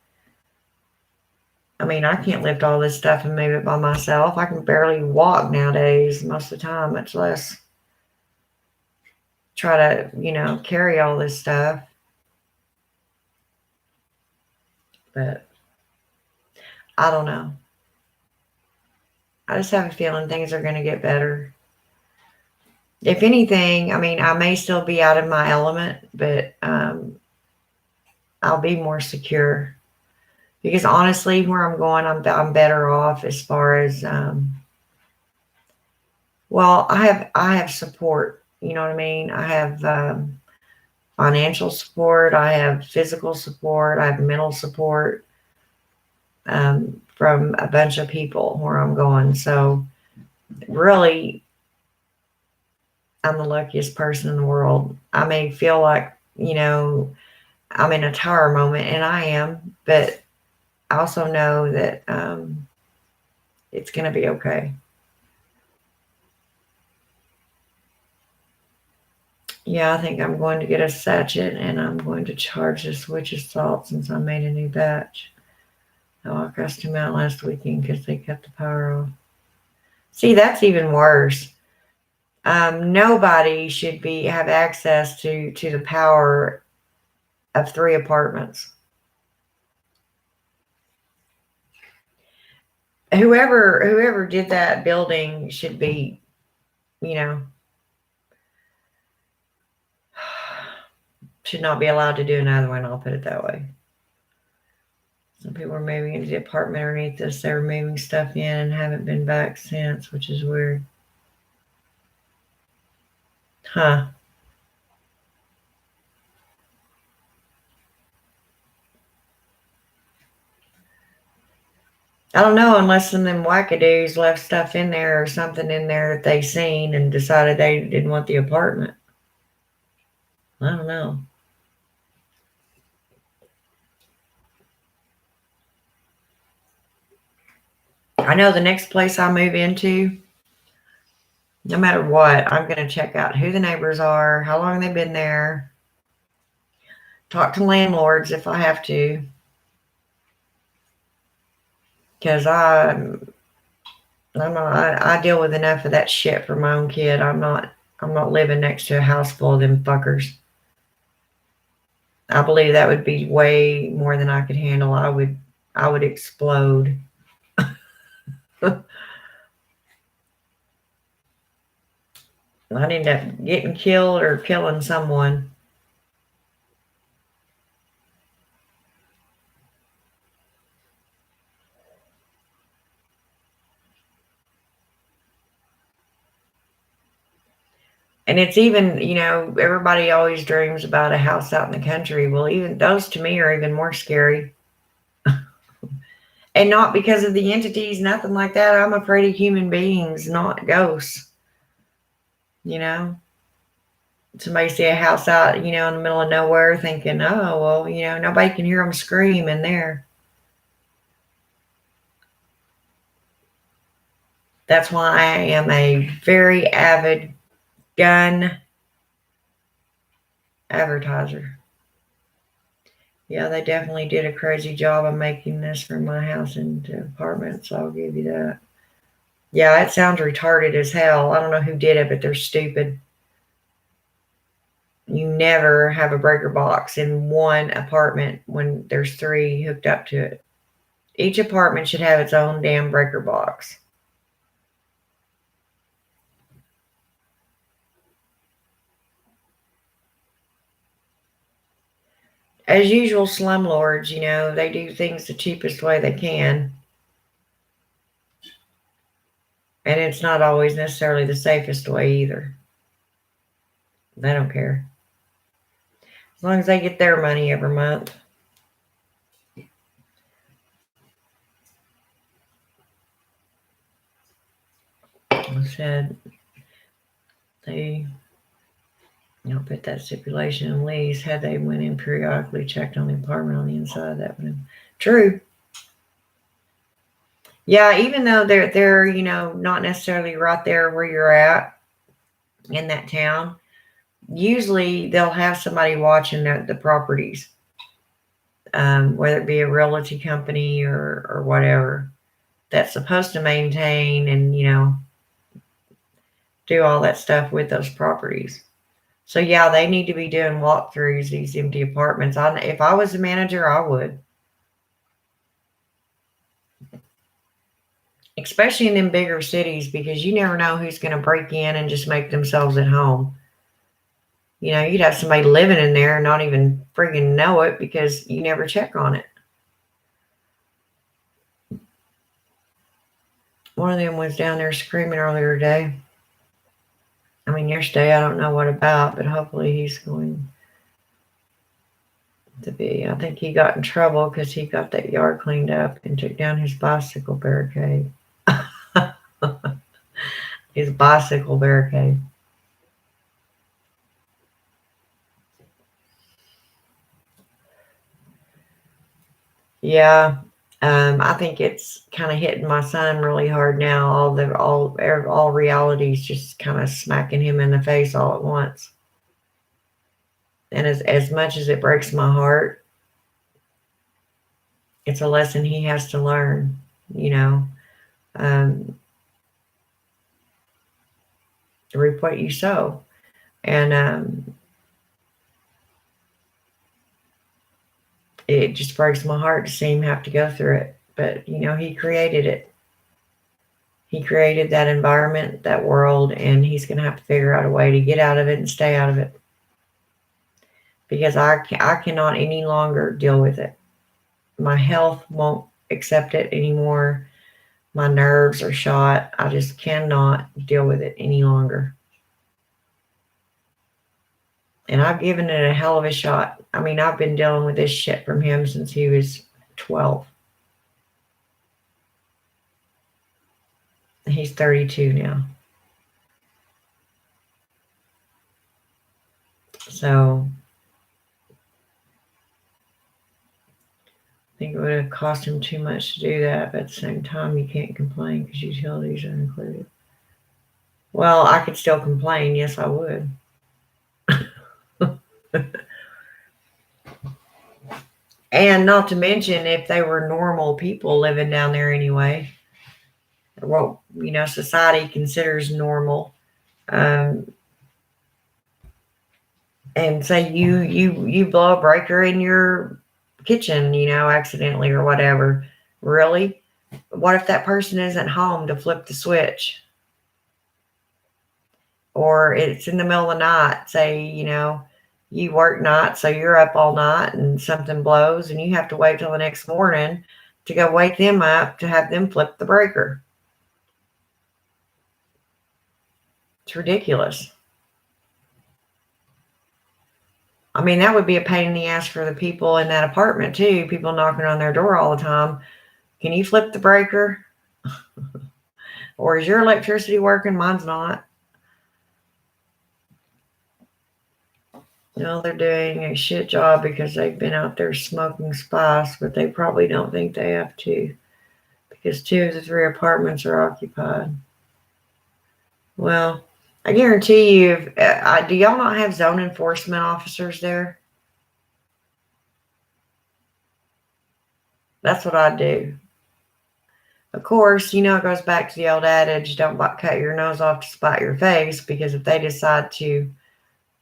I mean, I can't lift all this stuff and move it by myself. I can barely walk nowadays most of the time, much less try to, carry all this stuff. But I don't know. I just have a feeling things are going to get better. If anything, I mean, I may still be out of my element, but I'll be more secure. Because honestly, where I'm going, I'm better off as far as, well, I have support. You know what I mean? I have financial support. I have physical support. I have mental support from a bunch of people where I'm going. So really, I'm the luckiest person in the world. I may feel like, I'm in a tower moment, and I am, but I also know that it's going to be okay. Yeah, I think I'm going to get a sachet, and I'm going to charge this witch's salt since I made a new batch. Oh, I cussed him out last weekend because they cut the power off. See, that's even worse. Nobody should have access to the power of 3 apartments. whoever did that building should be, you know, should not be allowed to do another one. I'll put it that way. Some people are moving into the apartment underneath us. They were moving stuff in and haven't been back since, which is weird. Huh. I don't know, unless some of them wackadoos left stuff in there or something in there that they seen and decided they didn't want the apartment. I don't know. I know the next place I move into, no matter what, I'm going to check out who the neighbors are, how long they've been there, talk to landlords if I have to, because I deal with enough of that shit for my own kid. I'm not living next to a house full of them fuckers. I believe that would be way more than I could handle. I would explode. I'd end up getting killed or killing someone. And it's even, everybody always dreams about a house out in the country. Well, even those to me are even more scary. And not because of the entities, nothing like that. I'm afraid of human beings, not ghosts. Somebody see a house out, in the middle of nowhere thinking, oh, well, nobody can hear them scream in there. That's why I am a very avid gun advertiser. Yeah, they definitely did a crazy job of making this from my house into apartments. So I'll give you that. Yeah, it sounds retarded as hell. I don't know who did it, but they're stupid. You never have a breaker box in one apartment when there's 3 hooked up to it. Each apartment should have its own damn breaker box. As usual, slumlords, they do things the cheapest way they can. And it's not always necessarily the safest way either. They don't care. As long as they get their money every month. I said they put that stipulation in lease. Had they went in periodically, checked on the apartment on the inside, that would have true. Yeah, even though they're not necessarily right there where you're at in that town, usually they'll have somebody watching the properties, whether it be a realty company or whatever, that's supposed to maintain and do all that stuff with those properties. So yeah, they need to be doing walkthroughs, these empty apartments. If I was a manager, I would. Especially in them bigger cities, because you never know who's going to break in and just make themselves at home. You'd have somebody living in there and not even friggin' know it because you never check on it. One of them was down there screaming earlier today. I mean, yesterday, I don't know what about, but hopefully he's going to be. I think he got in trouble because he got that yard cleaned up and took down his bicycle barricade. His bicycle barricade. Yeah, I think it's kind of hitting my son really hard now. All reality's just kind of smacking him in the face all at once. And as much as it breaks my heart, it's a lesson he has to learn. Reap what you sow, and it just breaks my heart to see him have to go through it. But he created it. He created that environment, that world, and he's going to have to figure out a way to get out of it and stay out of it. Because I cannot any longer deal with it. My health won't accept it anymore. My nerves are shot. I just cannot deal with it any longer. And I've given it a hell of a shot. I mean, I've been dealing with this shit from him since he was 12. He's 32 now. So I think it would have cost him too much to do that, but at the same time, you can't complain because utilities are included. Well, I could still complain. Yes, I would. And not to mention, if they were normal people living down there anyway, what society considers normal, and say you blow a breaker in your kitchen, accidentally or whatever. Really? What if that person isn't home to flip the switch? Or it's in the middle of the night, say, you work nights, so you're up all night and something blows and you have to wait till the next morning to go wake them up to have them flip the breaker. It's ridiculous. I mean, that would be a pain in the ass for the people in that apartment too. People knocking on their door all the time. Can you flip the breaker? Or is your electricity working? Mine's not. They're doing a shit job because they've been out there smoking spice, but they probably don't think they have to, because 2 of the 3 apartments are occupied. Well, I guarantee you, do y'all not have zone enforcement officers there? That's what I do. Of course, it goes back to the old adage, don't cut your nose off to spite your face, because if they decide to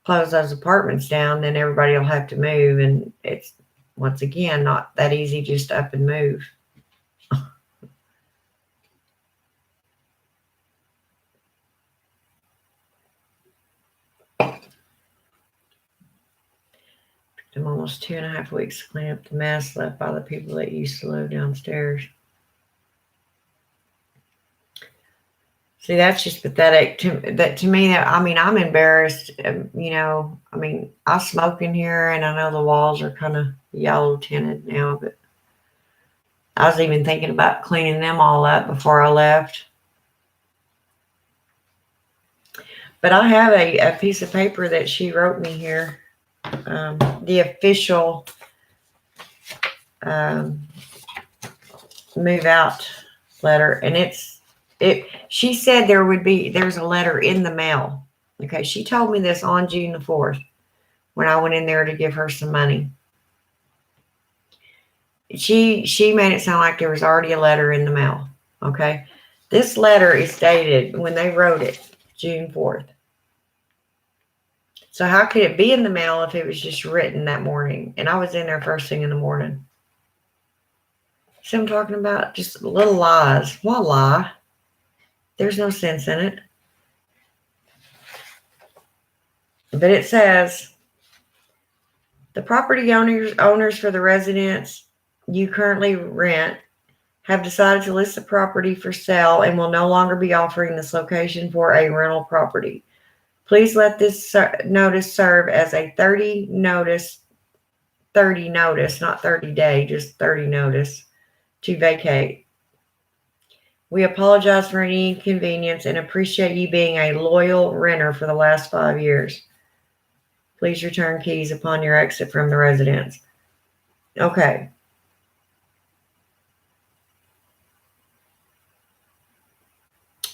close those apartments down, then everybody will have to move, and it's, once again, not that easy just up and move. I'm almost 2.5 weeks to clean up the mess left by the people that used to live downstairs. See, that's just pathetic. To me, I'm embarrassed. I smoke in here, and I know the walls are kind of yellow tinted now, but I was even thinking about cleaning them all up before I left. But I have a piece of paper that she wrote me here, the official move out letter, and she said there's a letter in the mail. Okay, she told me this on June the 4th when I went in there to give her some money. She made it sound like there was already a letter in the mail. Okay, this letter is dated when they wrote it, June 4th. So how could it be in the mail if it was just written that morning? And I was in there first thing in the morning. See what I'm talking about? Just little lies. What lie? There's no sense in it. But it says, the property owners for the residence you currently rent have decided to list the property for sale and will no longer be offering this location for a rental property. Please let this notice serve as a 30 notice, not 30 day, just 30 notice to vacate. We apologize for any inconvenience and appreciate you being a loyal renter for the last 5 years. Please return keys upon your exit from the residence. Okay.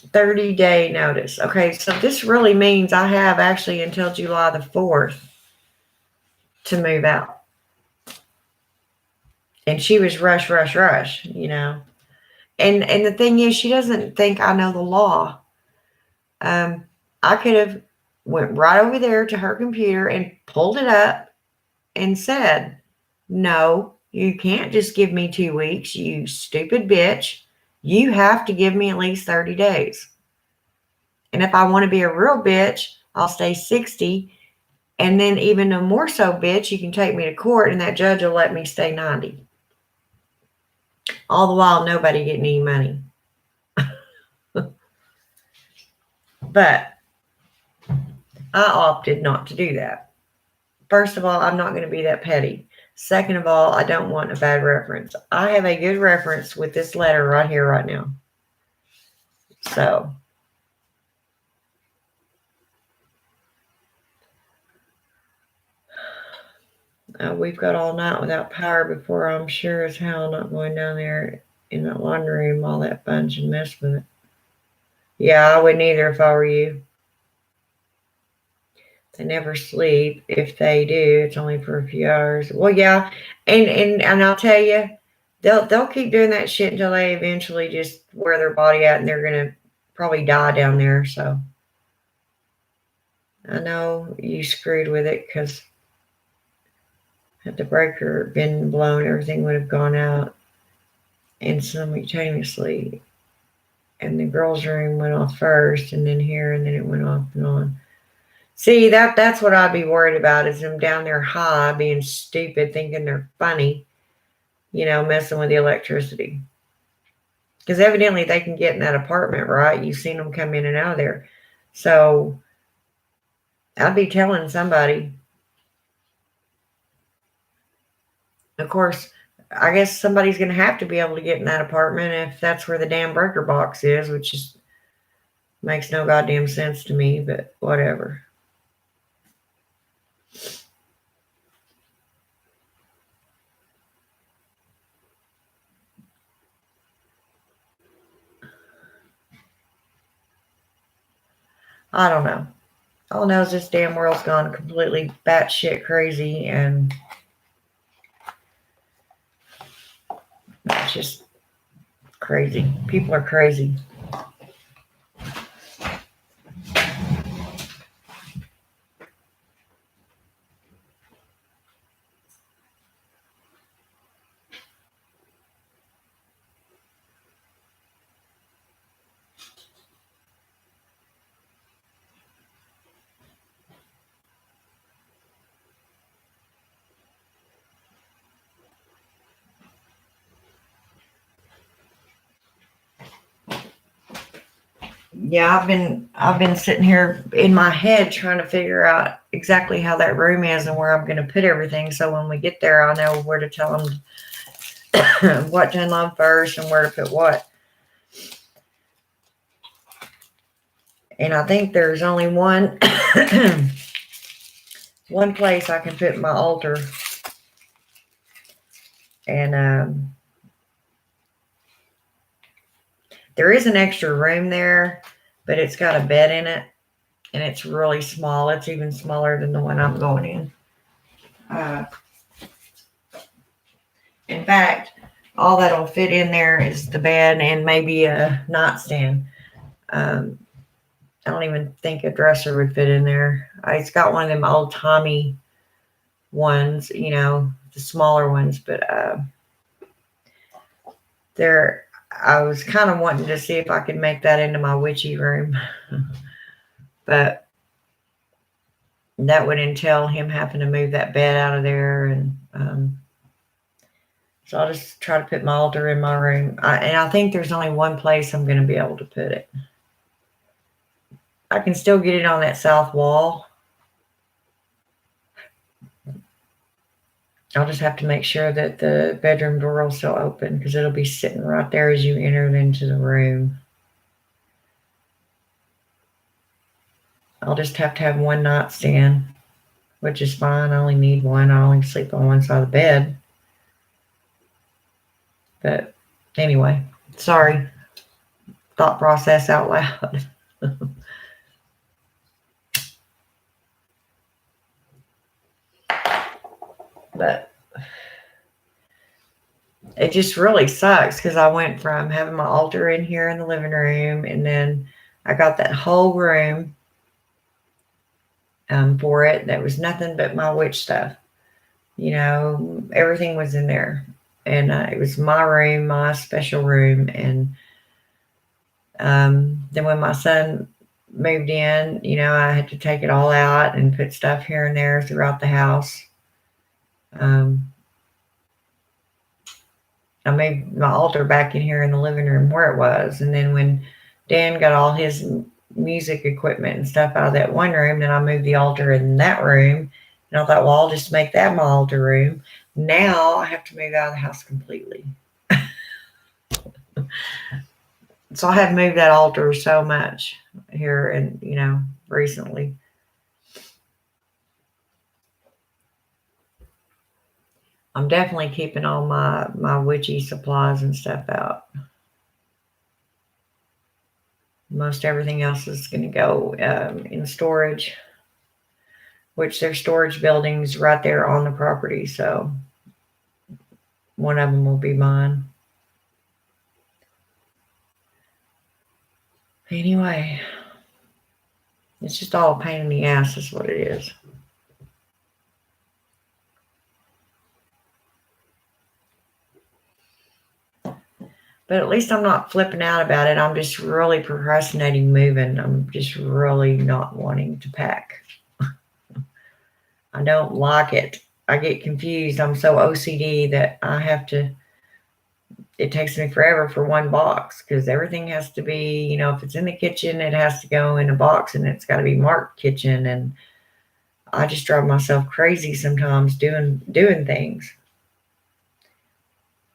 "30-day notice." Okay, so this really means I have actually until July the 4th to move out. And she was rush. And the thing is, she doesn't think I know the law. I could have went right over there to her computer and pulled it up and said, no, you can't just give me 2 weeks, you stupid bitch. You have to give me at least 30 days. And if I want to be a real bitch, I'll stay 60. And then even a more so bitch, you can take me to court and that judge will let me stay 90. All the while, nobody getting any money. But I opted not to do that. First of all, I'm not going to be that petty. Second of all, I don't want a bad reference. I have a good reference with this letter right here, right now. So, we've got all night without power before I'm sure as hell not going down there in that laundry room, all that bunch and mess with it. Yeah, I wouldn't either if I were you. They never sleep. If they do, it's only for a few hours. Well, yeah, and I'll tell you, they'll keep doing that shit until they eventually just wear their body out, and they're gonna probably die down there. So I know you screwed with it because had the breaker been blown, everything would have gone out and simultaneously. And the girls' room went off first, and then here, and then it went off and on. See, that's what I'd be worried about is them down there high, being stupid, thinking they're funny, messing with the electricity. Because evidently they can get in that apartment, right? You've seen them come in and out of there. So I'd be telling somebody. Of course, I guess somebody's going to have to be able to get in that apartment if that's where the damn breaker box is, which just makes no goddamn sense to me, but whatever. I don't know. All I know is this damn world's gone completely batshit crazy, and it's just crazy. People are crazy. Yeah, I've been sitting here in my head trying to figure out exactly how that room is and where I'm going to put everything. So when we get there, I'll know where to tell them what to unload first and where to put what. And I think there's only one place I can put my altar. And there is an extra room there, but it's got a bed in it, and it's really small. It's even smaller than the one I'm going in. In fact, all that'll fit in there is the bed and maybe a nightstand. I don't even think a dresser would fit in there. It's got one of them old Tommy ones, the smaller ones, but I was kind of wanting to see if I could make that into my witchy room, but that would entail him having to move that bed out of there, and so I'll just try to put my altar in my room. And I think there's only one place I'm going to be able to put it. I can still get it on that south wall. I'll just have to make sure that the bedroom door will still open because it'll be sitting right there as you enter into the room. I'll just have to have one nightstand, which is fine. I only need one. I only sleep on one side of the bed. But anyway, sorry. Thought process out loud. But it just really sucks because I went from having my altar in here in the living room, and then I got that whole room for it. That was nothing but my witch stuff. Everything was in there. And it was my room, my special room. And Then when my son moved in, I had to take it all out and put stuff here and there throughout the house. Um, I moved my altar back in here in the living room where it was. And then when Dan got all his music equipment and stuff out of that one room, then I moved the altar in that room. And I thought, well, I'll just make that my altar room. Now I have to move out of the house completely. So I have moved that altar so much here and, recently. I'm definitely keeping all my witchy supplies and stuff out. Most everything else is going to go in storage, which there's storage buildings right there on the property. So one of them will be mine. Anyway, it's just all a pain in the ass is what it is. But at least I'm not flipping out about it. I'm just really procrastinating moving. I'm just really not wanting to pack. I don't like it. I get confused. I'm so OCD that it takes me forever for one box because everything has to be, if it's in the kitchen, it has to go in a box and it's got to be marked kitchen. And I just drive myself crazy sometimes doing things.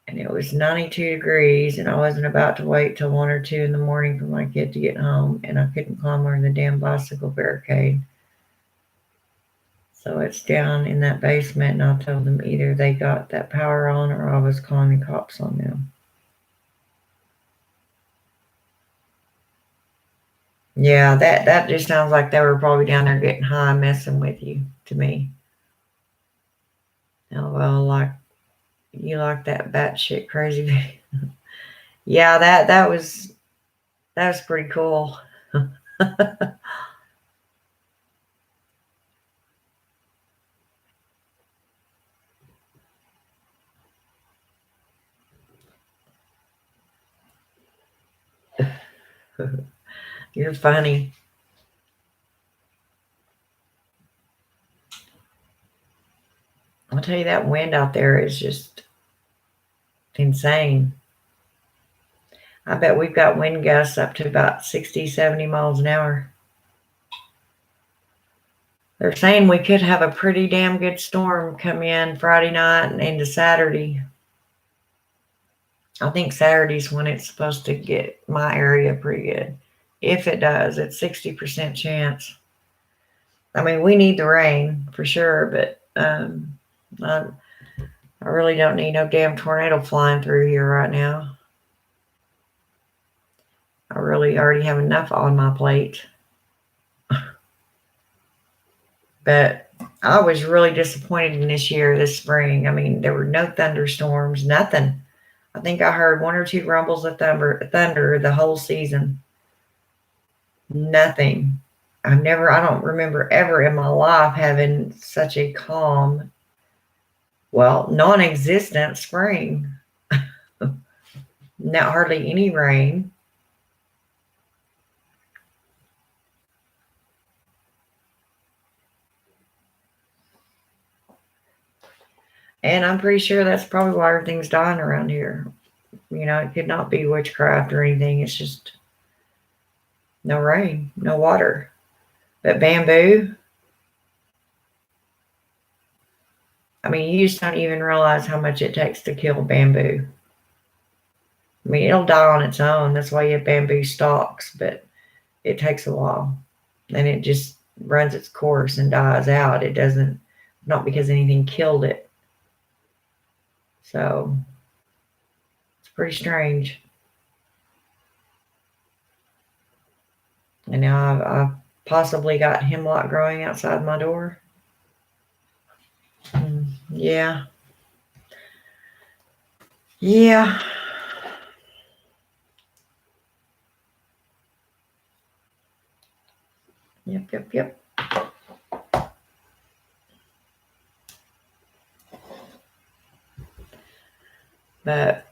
And it was 92 degrees and I wasn't about to wait till 1 or 2 in the morning for my kid to get home, and I couldn't climb over the damn bicycle barricade. So it's down in that basement, and I told them either they got that power on or I was calling the cops on them. Yeah, that just sounds like they were probably down there getting high messing with you to me. Oh, well, you like that batshit crazy. Yeah, that was pretty cool. You're funny. I'll tell you, that wind out there is just insane. I bet we've got wind gusts up to about 60, 70 miles an hour. They're saying we could have a pretty damn good storm come in Friday night and into Saturday. I think Saturday's when it's supposed to get my area pretty good. If it does, it's 60% chance. I mean, we need the rain for sure, but I really don't need no damn tornado flying through here right now. I really already have enough on my plate. But I was really disappointed in this spring. I mean, there were no thunderstorms, nothing. I think I heard 1 or 2 rumbles of thunder the whole season. Nothing. I don't remember ever in my life having such a calm, non-existent spring. Not hardly any rain. And I'm pretty sure that's probably why everything's dying around here. It could not be witchcraft or anything. It's just no rain, no water. But bamboo, I mean, you just don't even realize how much it takes to kill bamboo. I mean, it'll die on its own. That's why you have bamboo stalks, but it takes a while. And it just runs its course and dies out. It doesn't, not because anything killed it. So it's pretty strange. And now I've possibly got hemlock growing outside my door. Yeah. Yeah. Yep. But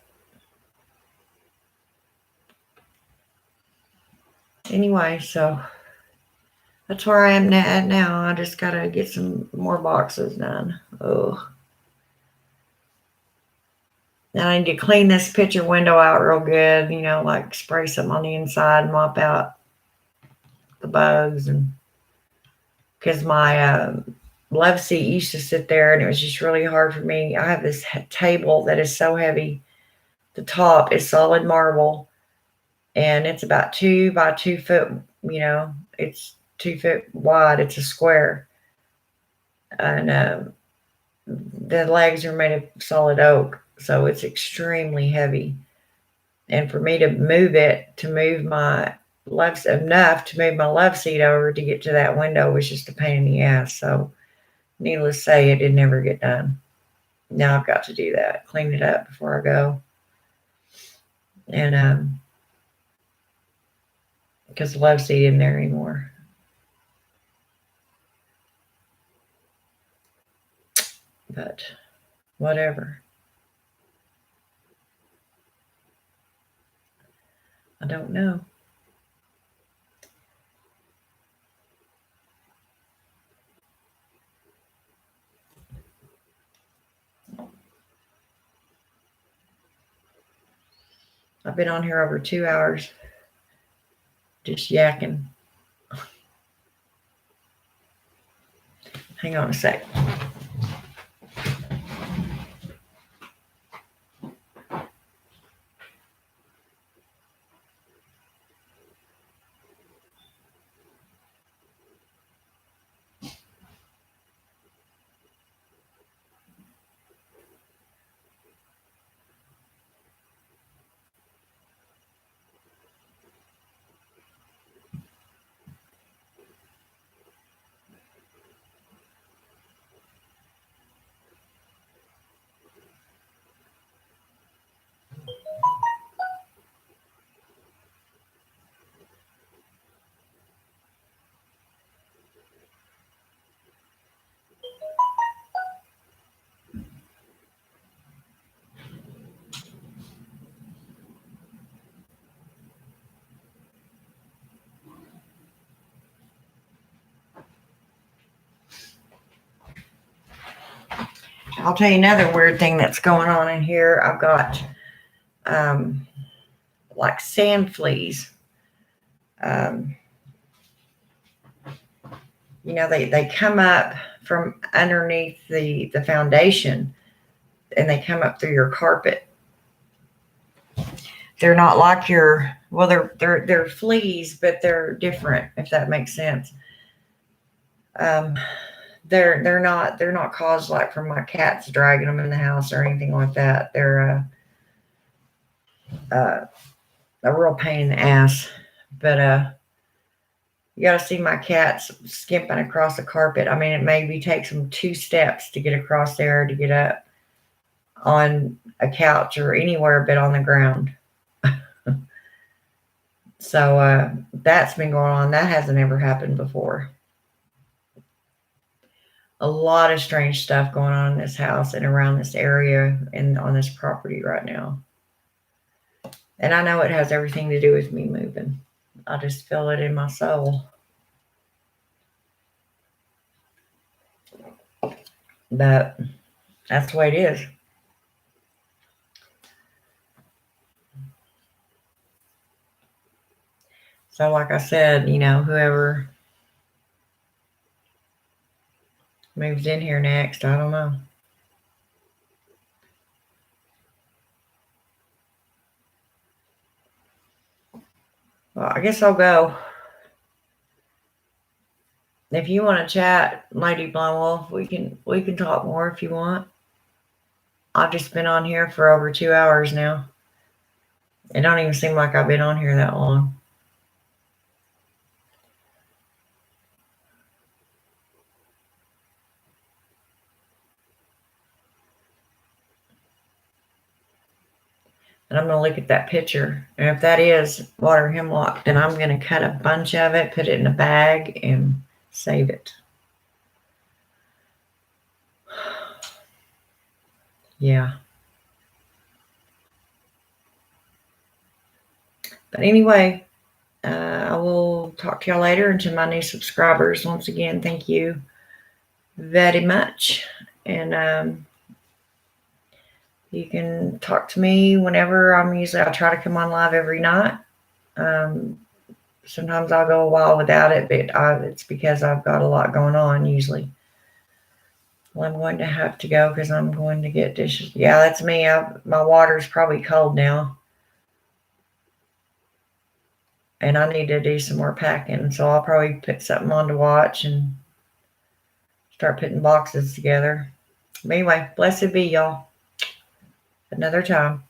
Anyway, so that's where I am at now. I just gotta get some more boxes done. Oh. Now I need to clean this picture window out real good, like spray something on the inside, mop out the bugs, and because my love seat used to sit there and it was just really hard for me. I have this table that is so heavy. The top is solid marble and it's about 2 by 2 foot, it's 2 foot wide. It's a square. And the legs are made of solid oak. So it's extremely heavy. And for me to move it, to move my enough to move my love seat over to get to that window was just a pain in the ass. So needless to say, it did never get done. Now I've got to do that, clean it up before I go. And because the love seat isn't there anymore. But whatever. I don't know. I've been on here over 2 hours just yakking. Hang on a sec. I'll tell you another weird thing that's going on in here. I've got like sand fleas. They come up from underneath the foundation and they come up through your carpet. They're not like they're fleas, but they're different, if that makes sense. They're not caused like from my cats dragging them in the house or anything like that. They're a real pain in the ass. But you got to see my cats skimping across the carpet. I mean, it maybe takes them 2 steps to get across there to get up on a couch or anywhere but on the ground. So that's been going on. That hasn't ever happened before. A lot of strange stuff going on in this house and around this area and on this property right now. And I know it has everything to do with me moving. I just feel it in my soul. But that's the way it is. So like I said, whoever moves in here next, I don't know. Well, I guess I'll go. If you want to chat, Lady Blind Wolf, we can talk more if you want. I've just been on here for over 2 hours now. It don't even seem like I've been on here that long. And I'm going to look at that picture. And if that is water hemlock, then I'm going to cut a bunch of it, put it in a bag, and save it. Yeah. But anyway, I will talk to y'all later. And to my new subscribers, once again, thank you very much. And you can talk to me whenever. I try to come on live every night. Sometimes I'll go a while without it, but it's because I've got a lot going on usually. Well, I'm going to have to go because I'm going to get dishes. Yeah, that's me. My water's probably cold now. And I need to do some more packing. So I'll probably put something on to watch and start putting boxes together. But anyway, blessed be y'all. Another time.